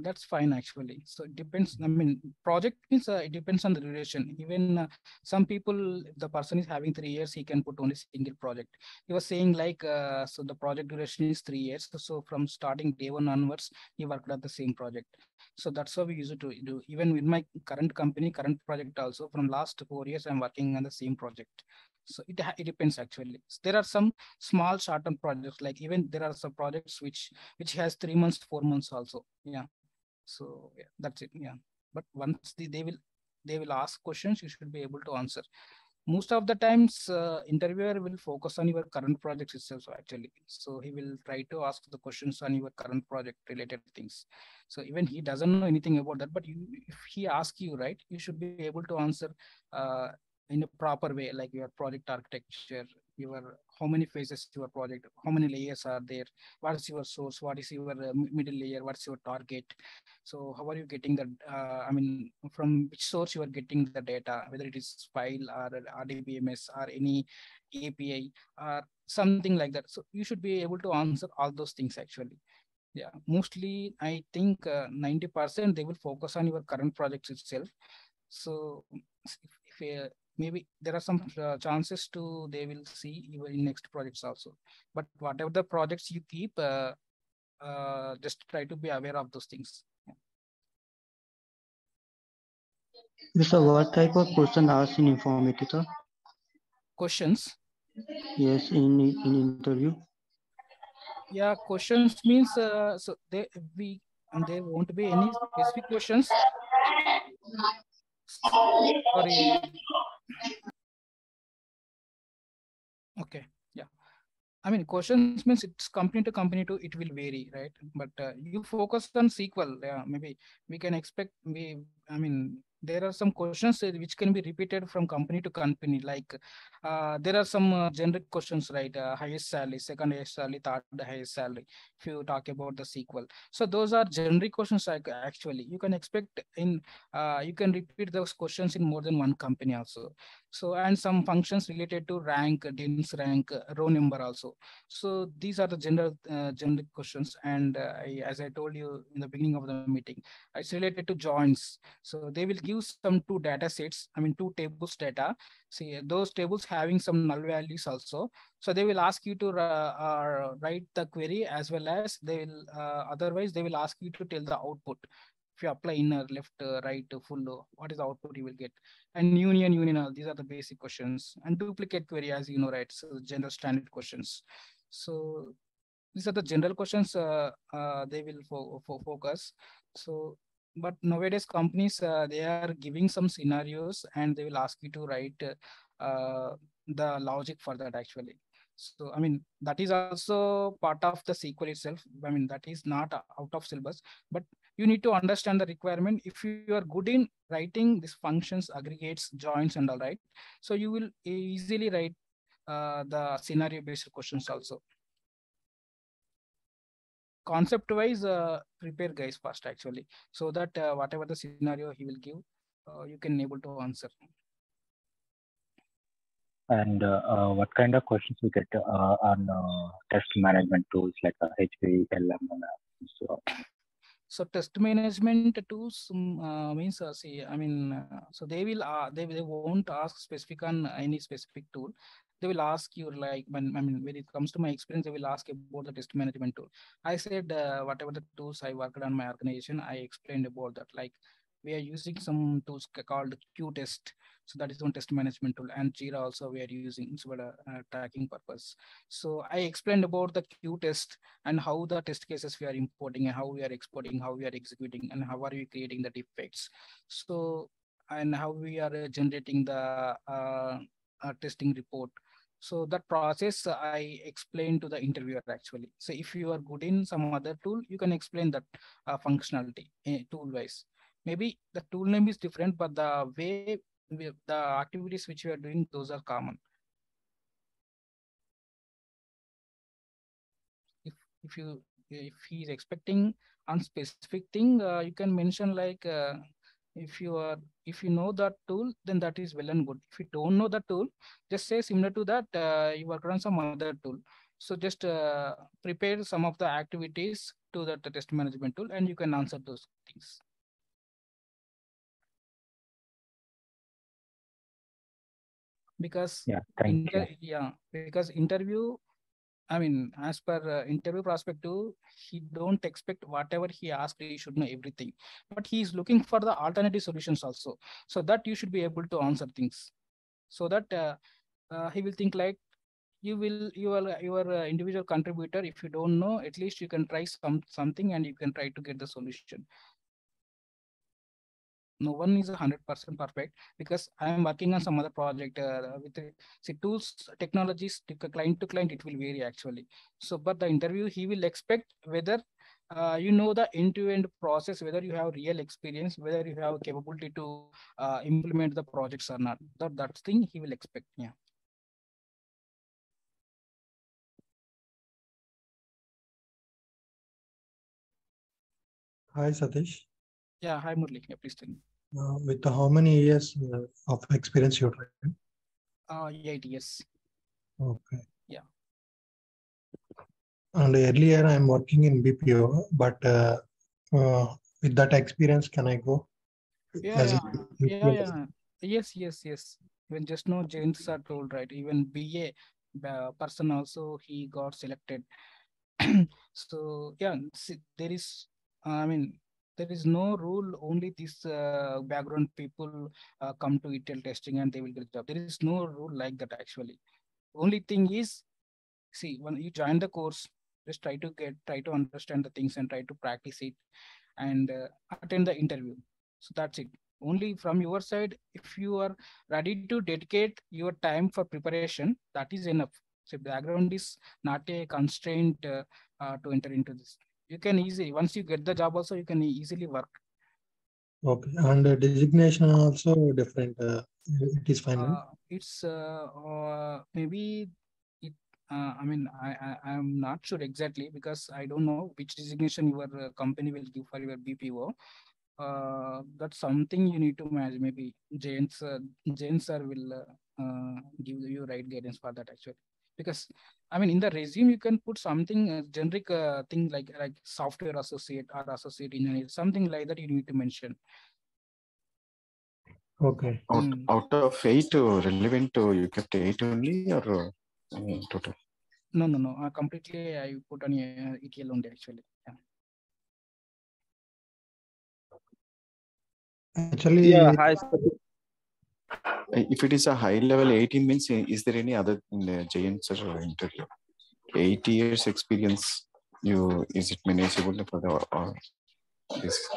That's fine actually. So it depends. I mean, project means it depends on the duration. Even some people, if the person is having 3 years, he can put only single project. He was saying like, so the project duration is 3 years. So from starting day one onwards, he worked at the same project. So that's how we used to do. Even with my current company, current project also, from last 4 years, I'm working on the same project. So it depends actually. There are some small short-term projects, like even there are some projects which has 3 months, 4 months also. Yeah. So yeah, that's it. Yeah. But once they will ask questions, you should be able to answer. Most of the times, interviewer will focus on your current project itself actually. So he will try to ask the questions on your current project related things. So even he doesn't know anything about that, but if he asks you, right, you should be able to answer uh, in a proper way, like your project architecture, your how many phases your project, how many layers are there, what is your source, what is your middle layer, what's your target. So how are you getting the I mean, from which source you are getting the data, whether it is file or RDBMS or any API or something like that. So you should be able to answer all those things actually. Yeah, mostly I think 90% they will focus on your current projects itself. So if maybe there are some chances to they will see even in next projects also. But whatever the projects you keep, just try to be aware of those things. Yeah. So what type of question asked in Informatica? Questions? Yes, in interview. Yeah, questions means so there won't be any specific questions. Sorry. Okay. Yeah. I mean, questions means it's company to it will vary, right? But you focus on SQL. Yeah, maybe we can expect. I mean, there are some questions which can be repeated from company to company. Like there are some generic questions, right? Highest salary, second highest salary, third highest salary. If you talk about the SQL, so those are generic questions. Like actually, you can expect in you can repeat those questions in more than one company also. So and some functions related to rank, DINS rank, row number also. So these are the generic questions. And as I told you in the beginning of the meeting, it's related to joins. So they will give some two data sets, I mean, two tables data. See, those tables having some null values also. So they will ask you to write the query, as well as they will, otherwise they will ask you to tell the output. If you apply inner, left, right, full, what is the output you will get? And union, these are the basic questions. And duplicate query, as you know, right? So general standard questions. So these are the general questions they will focus. So, but nowadays companies, they are giving some scenarios and they will ask you to write the logic for that actually. So, I mean, that is also part of the SQL itself. I mean, that is not out of syllabus, but you need to understand the requirement. If you are good in writing these functions, aggregates, joins, and all, right, so you will easily write the scenario based questions also. concept wise, prepare guys first actually, so that whatever the scenario he will give, you can able to answer. And what kind of questions we get on test management tools like HPLM? So test management tools means see, I mean, so they will they won't ask specific on any specific tool. They will ask you like when it comes to my experience, they will ask about the test management tool. I said whatever the tools I worked on my organization, I explained about that. Like we are using some tools called Q-test. So that is one test management tool, and Jira also we are using for tracking purpose. So I explained about the Q-test and how the test cases we are importing and how we are exporting, how we are executing, and how are we creating the defects. So, and how we are generating the testing report. So that process I explained to the interviewer actually. So if you are good in some other tool, you can explain that functionality tool wise. Maybe the tool name is different, but the way the activities which we are doing, those are common. If you if he's expecting on specific thing, you can mention like if you know that tool, then that is well and good. If you don't know the tool, just say similar to that you work on some other tool. So just prepare some of the activities to the test management tool, and you can answer those things. Because because interview, I mean, as per interview perspective, he don't expect whatever he asked, he should know everything. But he is looking for the alternative solutions also, so that you should be able to answer things. So that he will think like your individual contributor. If you don't know, at least you can try something, and you can try to get the solution. No one is 100% perfect, because I am working on some other project with see tools, technologies, client to client, it will vary actually. So, but the interview, he will expect whether you know the end-to-end process, whether you have real experience, whether you have capability to implement the projects or not. That thing he will expect. Yeah. Hi, Satish. Yeah, hi Murli. Yeah, please tell me. With how many years of experience you're trying? 8 years. Okay. Yeah. And earlier I'm working in BPO, but with that experience, can I go? Yeah. Yes. Even just now, James are told, right? Even BA person also, he got selected. So yeah, see, there is, I mean, there is no rule. Only this background people come to ETL testing and they will get a job. There is no rule like that actually. Only thing is, see, when you join the course, just try to understand the things and try to practice it, and attend the interview. So that's it. Only from your side, if you are ready to dedicate your time for preparation, that is enough. So background is not a constraint to enter into this. You can easily, once you get the job also, you can easily work. Okay, and designation also different. It is fine, right? It's maybe it. I mean, I'm not sure exactly, because I don't know which designation your company will give for your BPO. That's something you need to manage. Maybe Jane sir will give you right guidance for that actually. Because I mean, in the resume you can put something generic thing like software associate or associate engineer, something like that. You need to mention. Okay. Out of 8 relevant, you kept 8 only, or total? No. Completely, I put on ETL only actually. Yeah. Actually, yeah. Hi. If it is a high level 18 means, is there any other giants or interview? 8 years experience, is it manageable for the this?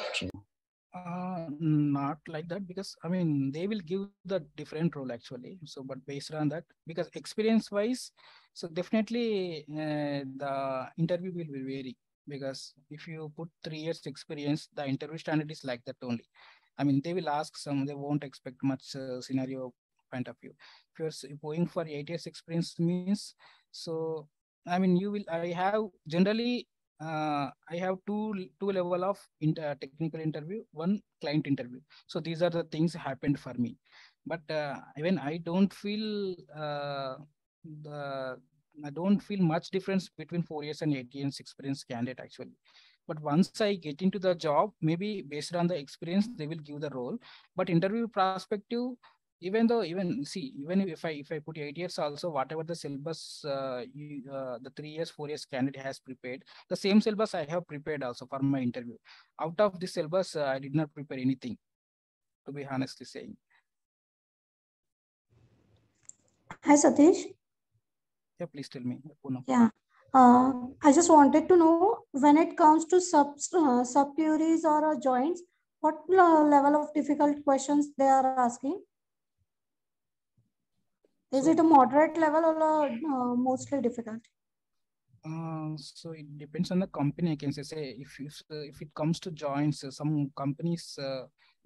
Not like that, because I mean they will give the different role actually. So, but based on that, because experience wise, so definitely the interview will vary. Because if you put 3 years experience, the interview standard is like that only. I mean, they will ask some, they won't expect much scenario point of view. If you're going for 8 years experience means, so I mean, I have generally I have two level of technical interview, one client interview. So these are the things happened for me. But even I don't feel I don't feel much difference between 4 years and 8 years experience candidate actually. But once I get into the job, maybe based on the experience, they will give the role. But interview perspective, even though even if I put 8 years also, whatever the syllabus the 3 years 4 years candidate has prepared, the same syllabus I have prepared also for my interview. Out of this syllabus, I did not prepare anything, to be honestly saying. Hi, Satish. Yeah, please tell me, Poonam. Yeah. I just wanted to know, when it comes to sub-queries or joins, what level of difficult questions they are asking? Is it a moderate level or mostly difficult? So it depends on the company. I can say if it comes to joins, some companies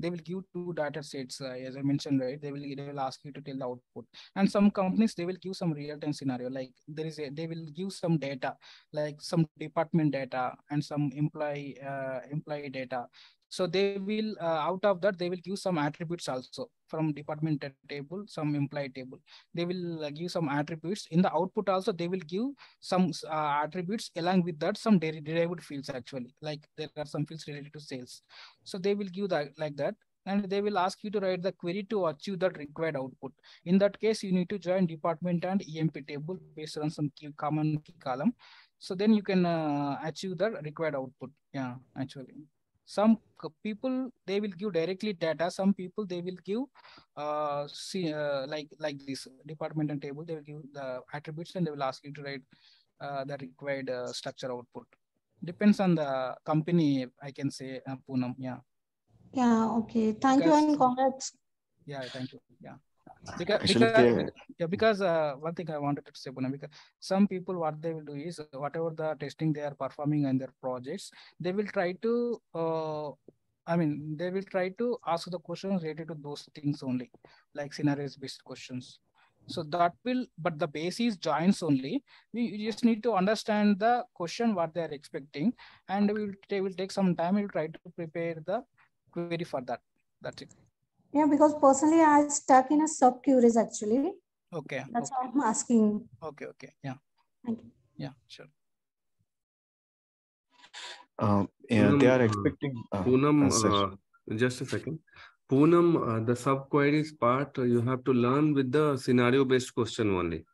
they will give two data sets, as I mentioned, right? They will ask you to tell the output, and some companies they will give some real time scenario, like they will give some data, like some department data and some employee data. So they will out of that they will give some attributes also from department table, some employee table. They will give some attributes in the output also. They will give some attributes along with that some derived fields actually, like there are some fields related to sales. So they will give that like that, and they will ask you to write the query to achieve that required output. In that case, you need to join department and EMP table based on some common key column. So then you can achieve the required output. Yeah, actually. Some people they will give directly data. Some people they will give like this department and table. They will give the attributes and they will ask you to write the required structure output. Depends on the company, I can say, Poonam. Yeah. Yeah. Okay. Thank you and congrats. Yeah. Thank you. Yeah. Because one thing I wanted to say, Poonam, because some people what they will do is whatever the testing they are performing in their projects, they will try to they will try to ask the questions related to those things only, like scenarios based questions. So that will, but the base is joins only. You just need to understand the question what they are expecting, and they will take some time. We'll try to prepare the query for that. That's it. Yeah, because personally I stuck in a sub queries actually. Okay. That's why I'm asking. Okay. Yeah. Thank you. Yeah, sure. Yeah, they are expecting. Poonam, just a second. Poonam, the sub-queries part, you have to learn with the scenario-based question only.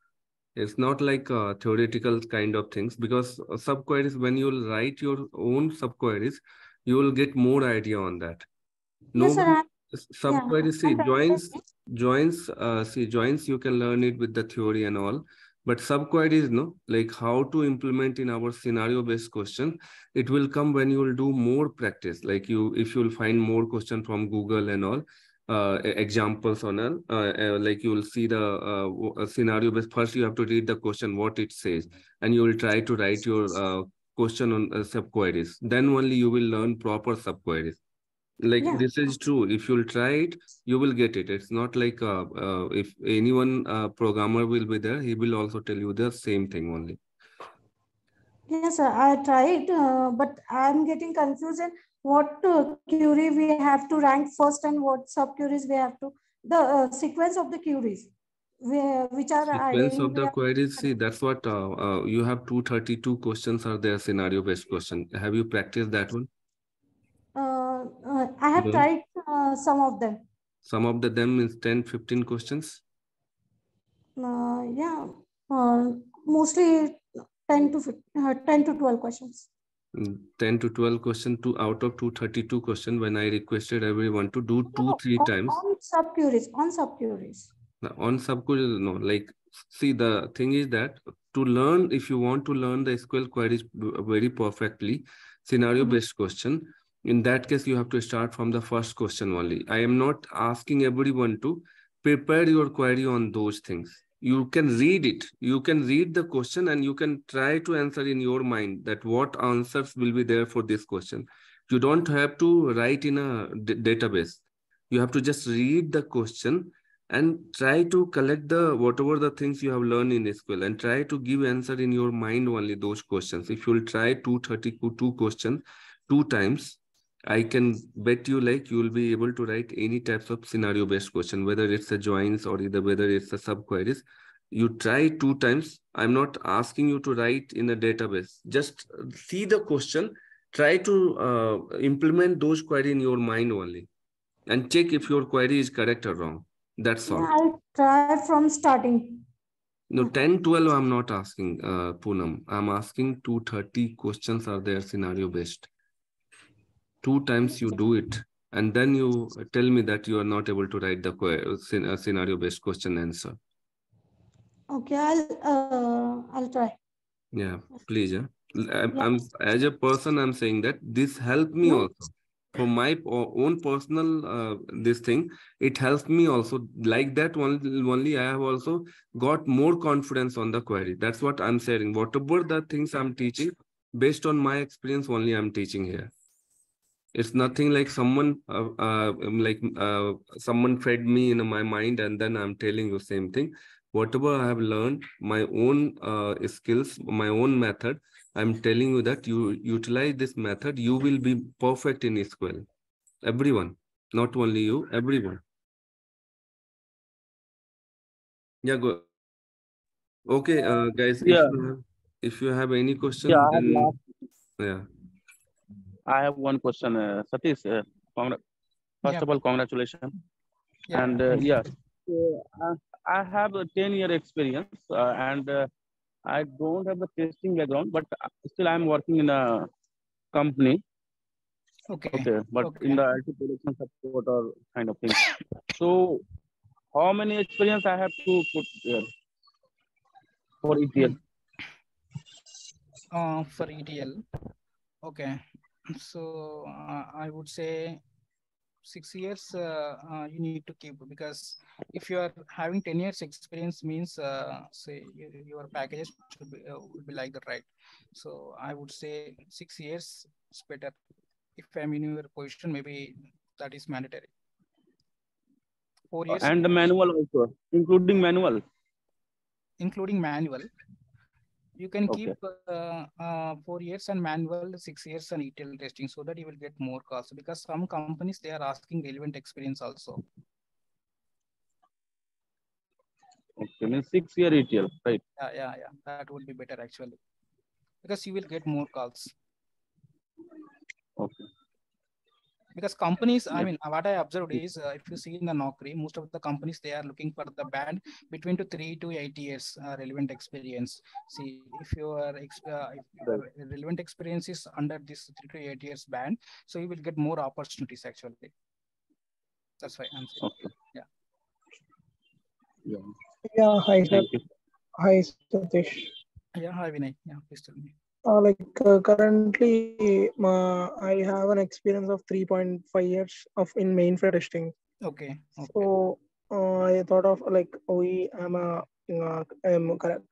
It's not like theoretical kind of things, because sub-queries, when you'll write your own sub-queries, you will get more idea on that. Yes, sir. Sub-queries, joins, you can learn it with the theory and all. But sub-queries, no, like how to implement in our scenario-based question, it will come when you will do more practice. Like if you'll find more question from Google and all, examples on all, like you will see the scenario-based. First, you have to read the question, what it says, and you will try to write your question on sub-queries. Then only you will learn proper sub-queries. Like this is true. If you'll try it, you will get it. It's not like if anyone programmer will be there, he will also tell you the same thing only. Yes, sir. I tried, but I'm getting confused in what query we have to rank first and what sub queries we have to, the sequence of the queries, which are Sequence of the queries. See, that's what you have 232 questions are there, scenario based question. Have you practiced that one? I have tried some of them. Some of them is 10-15 questions? Yeah, mostly 10 to 12 questions. 10 to 12 questions out of 232 questions, when I requested everyone to do 2-3 times. On sub queries. On sub queries, no. Like, see, the thing is that to learn, if you want to learn the SQL queries very perfectly, scenario-based question, in that case, you have to start from the first question only. I am not asking everyone to prepare your query on those things. You can read it. You can read the question and you can try to answer in your mind that what answers will be there for this question. You don't have to write in a database. You have to just read the question and try to collect the whatever the things you have learned in SQL and try to give answer in your mind only those questions. If you'll try 232 questions 2 times, I can bet you like you will be able to write any types of scenario based question, whether it's a joins or either whether it's a subqueries. You try 2 times. I'm not asking you to write in a database. Just see the question, try to implement those query in your mind only and check if your query is correct or wrong. That's all. I'll try from starting. No, 10, 12, I'm not asking, Poonam. I'm asking 230 questions are there scenario based. 2 times you do it, and then you tell me that you are not able to write the scenario based question answer. Okay, I'll try. Yeah, please. Yeah. I'm as a person, I'm saying that this helped me also. For my own personal this thing, it helps me also. Like that only I have also got more confidence on the query. That's what I'm saying. Whatever the things I'm teaching, based on my experience only I'm teaching here. It's nothing like someone someone fed me in my mind and then I'm telling you same thing. Whatever I have learned, my own skills, my own method, I'm telling you that you utilize this method, you will be perfect in SQL. Everyone, not only you, everyone. Yeah, go. Okay, guys, Yeah. if you have any question, Yeah, then yeah. I have one question, Satish. First of all, congratulations. Yeah, and yes, so, I have a 10-year experience, and I don't have the testing background, but still I'm working in a company. Okay, but in the IT production support or kind of thing. So, how many experience I have to put there for ETL? For ETL, okay. So I would say 6 years you need to keep, because if you are having 10 years experience means say your packages should be would be like that, right? So I would say 6 years is better. If I'm in your position, maybe that is mandatory. 4 years And the manual also, including manual. Including manual, you can keep 4 years and manual 6 years and ETL testing, so that you will get more cost, because some companies they are asking relevant experience also. Okay, means 6-year ETL, right? Yeah. That would be better actually, because you will get more calls. Okay. Because companies, I mean, what I observed is if you see in the Naukri, most of the companies, they are looking for the band between 3 to 8 years relevant experience. See, if your relevant experience is under this 3 to 8 years band, so you will get more opportunities actually. That's why I'm saying. Okay. Yeah. Yeah. Hi, sir. Hi, Satish. Yeah. Hi, Vinay. Yeah. Please tell me. Currently, I have an experience of 3.5 years of in mainframe testing. Okay. So I thought of like I'm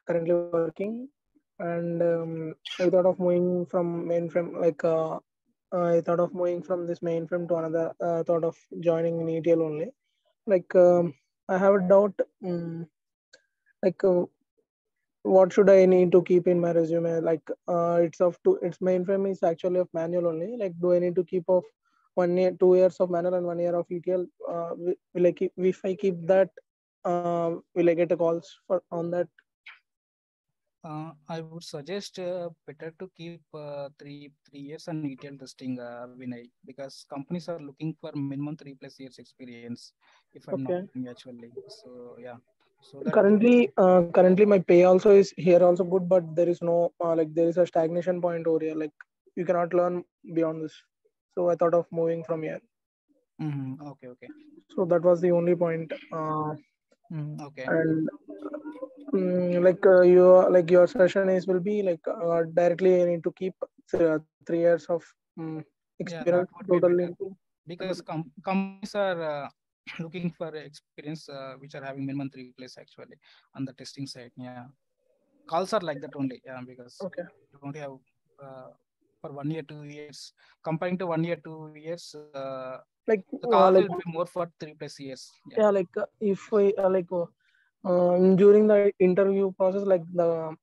currently working, and I thought of moving from mainframe. I thought of moving from this mainframe to another. Thought of joining in ETL only. I have a doubt. What should I need to keep in my resume? It's mainframe is actually of manual only. Like, do I need to keep of 1 year, 2 years of manual and 1 year of ETL? Will I keep, if I keep that, will I get a calls on that? I would suggest better to keep 3 years and ETL testing, Vinay, because companies are looking for minimum 3+ years experience. If I'm not actually, so yeah. So that Currently my pay also is here also good, but there is no there is a stagnation point over here. Like, you cannot learn beyond this. So I thought of moving from here. Okay. So that was the only point. Okay. And your session is will be directly you need to keep 3 years of experience totally. Because companies are looking for experience which are having minimum 3+ actually on the testing side. Yeah, calls are like that only. Yeah, because you don't have for 1 year, 2 years. Comparing to 1 year, 2 years, Like the cost will be more for 3+ years. Yeah, like if we during the interview process, like the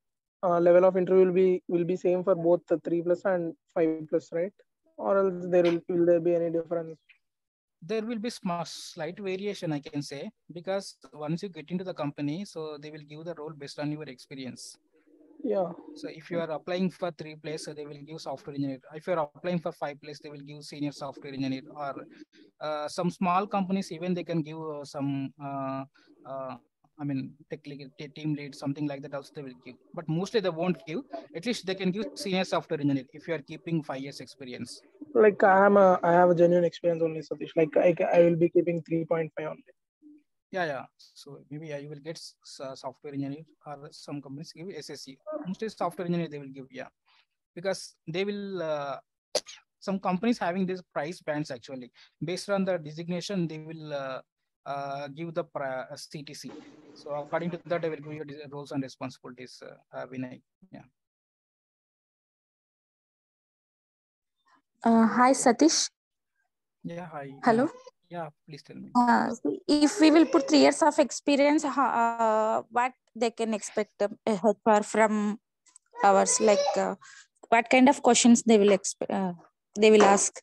level of interview will be same for both the 3+ and 5+, right? Or else will there be any difference? There will be slight variation, I can say, because once you get into the company, so they will give the role based on your experience. Yeah. So if you are applying for 3+, so they will give software engineer. If you are applying for 5+, they will give senior software engineer. Or some small companies, even they can give some technical team lead, something like that also they will give. But mostly they won't give. At least they can give senior software engineer if you are keeping 5 years experience. Like I have a genuine experience only, Satish. Like I will be keeping 3.5 only. Yeah. So maybe you will get software engineer, or some companies give SSC. Mostly software engineer they will give, because they will. Some companies having these price bands actually based on the designation. They will give the CTC. So according to that, they will give you roles and responsibilities. Vinay. Yeah. Hi, Satish. Yeah, hi. Hello. Yeah, please tell me. If we will put 3 years of experience, what they can expect HR from ours? Like, what kind of questions they will ask?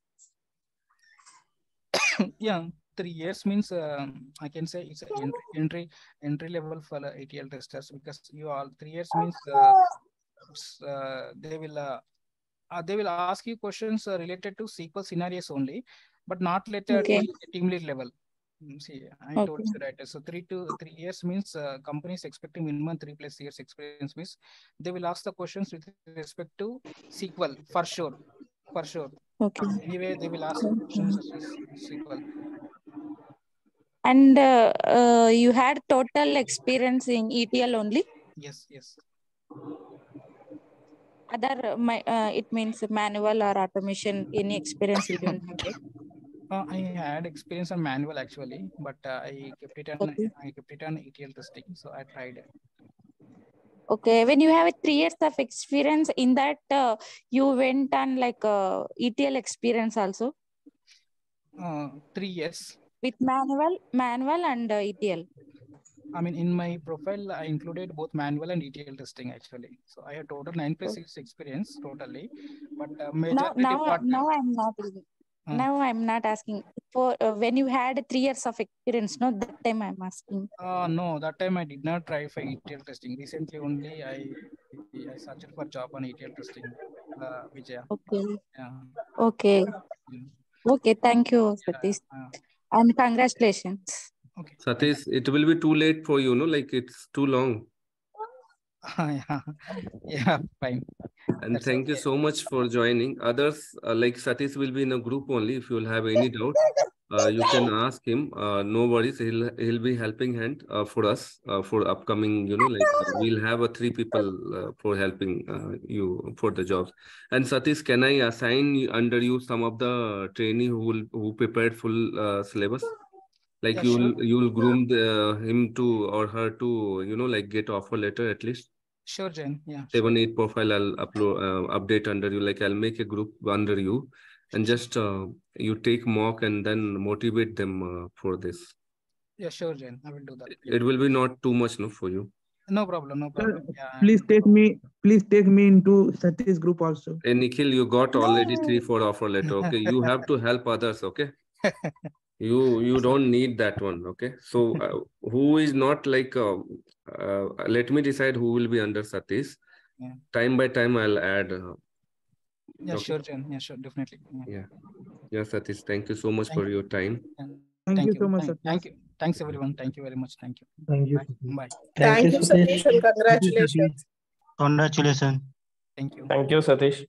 Yeah, 3 years means I can say it's an entry level for ETL testers, because you all 3 years means they will ask you questions related to SQL scenarios only, but not later team lead level. See, I told you right. So 3 years means companies expecting minimum 3+ years experience means they will ask the questions with respect to SQL for sure. Okay. Anyway, they will ask questions such as SQL. And you had total experience in ETL only? Yes. Other, it means manual or automation, any experience you don't have, right? I had experience on manual actually, but I kept it on ETL testing, so I tried it. Okay, when you have 3 years of experience in that, you went on like ETL experience also? 3 years. With manual and ETL. I mean, in my profile, I included both manual and ETL testing actually. So I have total 9+ years experience totally, but majority now I'm not. Now I'm not asking for when you had 3 years of experience. No, that time I'm asking. No, that time I did not try for ETL testing. Recently only I searched for job on ETL testing. Vijaya. Okay. Yeah. Okay. Okay. Thank you, Satish. And congratulations. Okay. Satish, it will be too late for you, no? Like it's too long. Yeah, fine. And That's thank you so much for joining. Others, like Satish will be in a group only. If you will have any doubt, you can ask him. No worries, he'll be helping hand for us for upcoming. We'll have 3 people for helping you for the jobs. And Satish, can I assign under you some of the trainee who prepared full syllabus? Like yeah, you'll groom him to or her to get offer letter at least. Sure, Jen. Yeah. 7-8 profile I'll update under you. Like I'll make a group under you, and just you take mock and then motivate them for this. Yeah, sure, Jen. I will do that. It will be not too much, no, for you. No problem. Yeah. Please take me into Satish group also. Hey, Nikhil, you got already 3-4 offer letter. Okay, you have to help others. Okay. You don't need that one. Okay. So who is not like let me decide who will be under Satish. Yeah. Time by time I'll add. Yeah, okay. Sure, Jen. Yeah, sure, definitely. Yeah, Satish. Thank you so much for your time. Thank you so much, Satish. Thank you. Thanks everyone. Thank you very much. Thank you. Thank you. Bye. Thank you, Satish, and congratulations. Congratulations. Thank you. Thank you, Satish.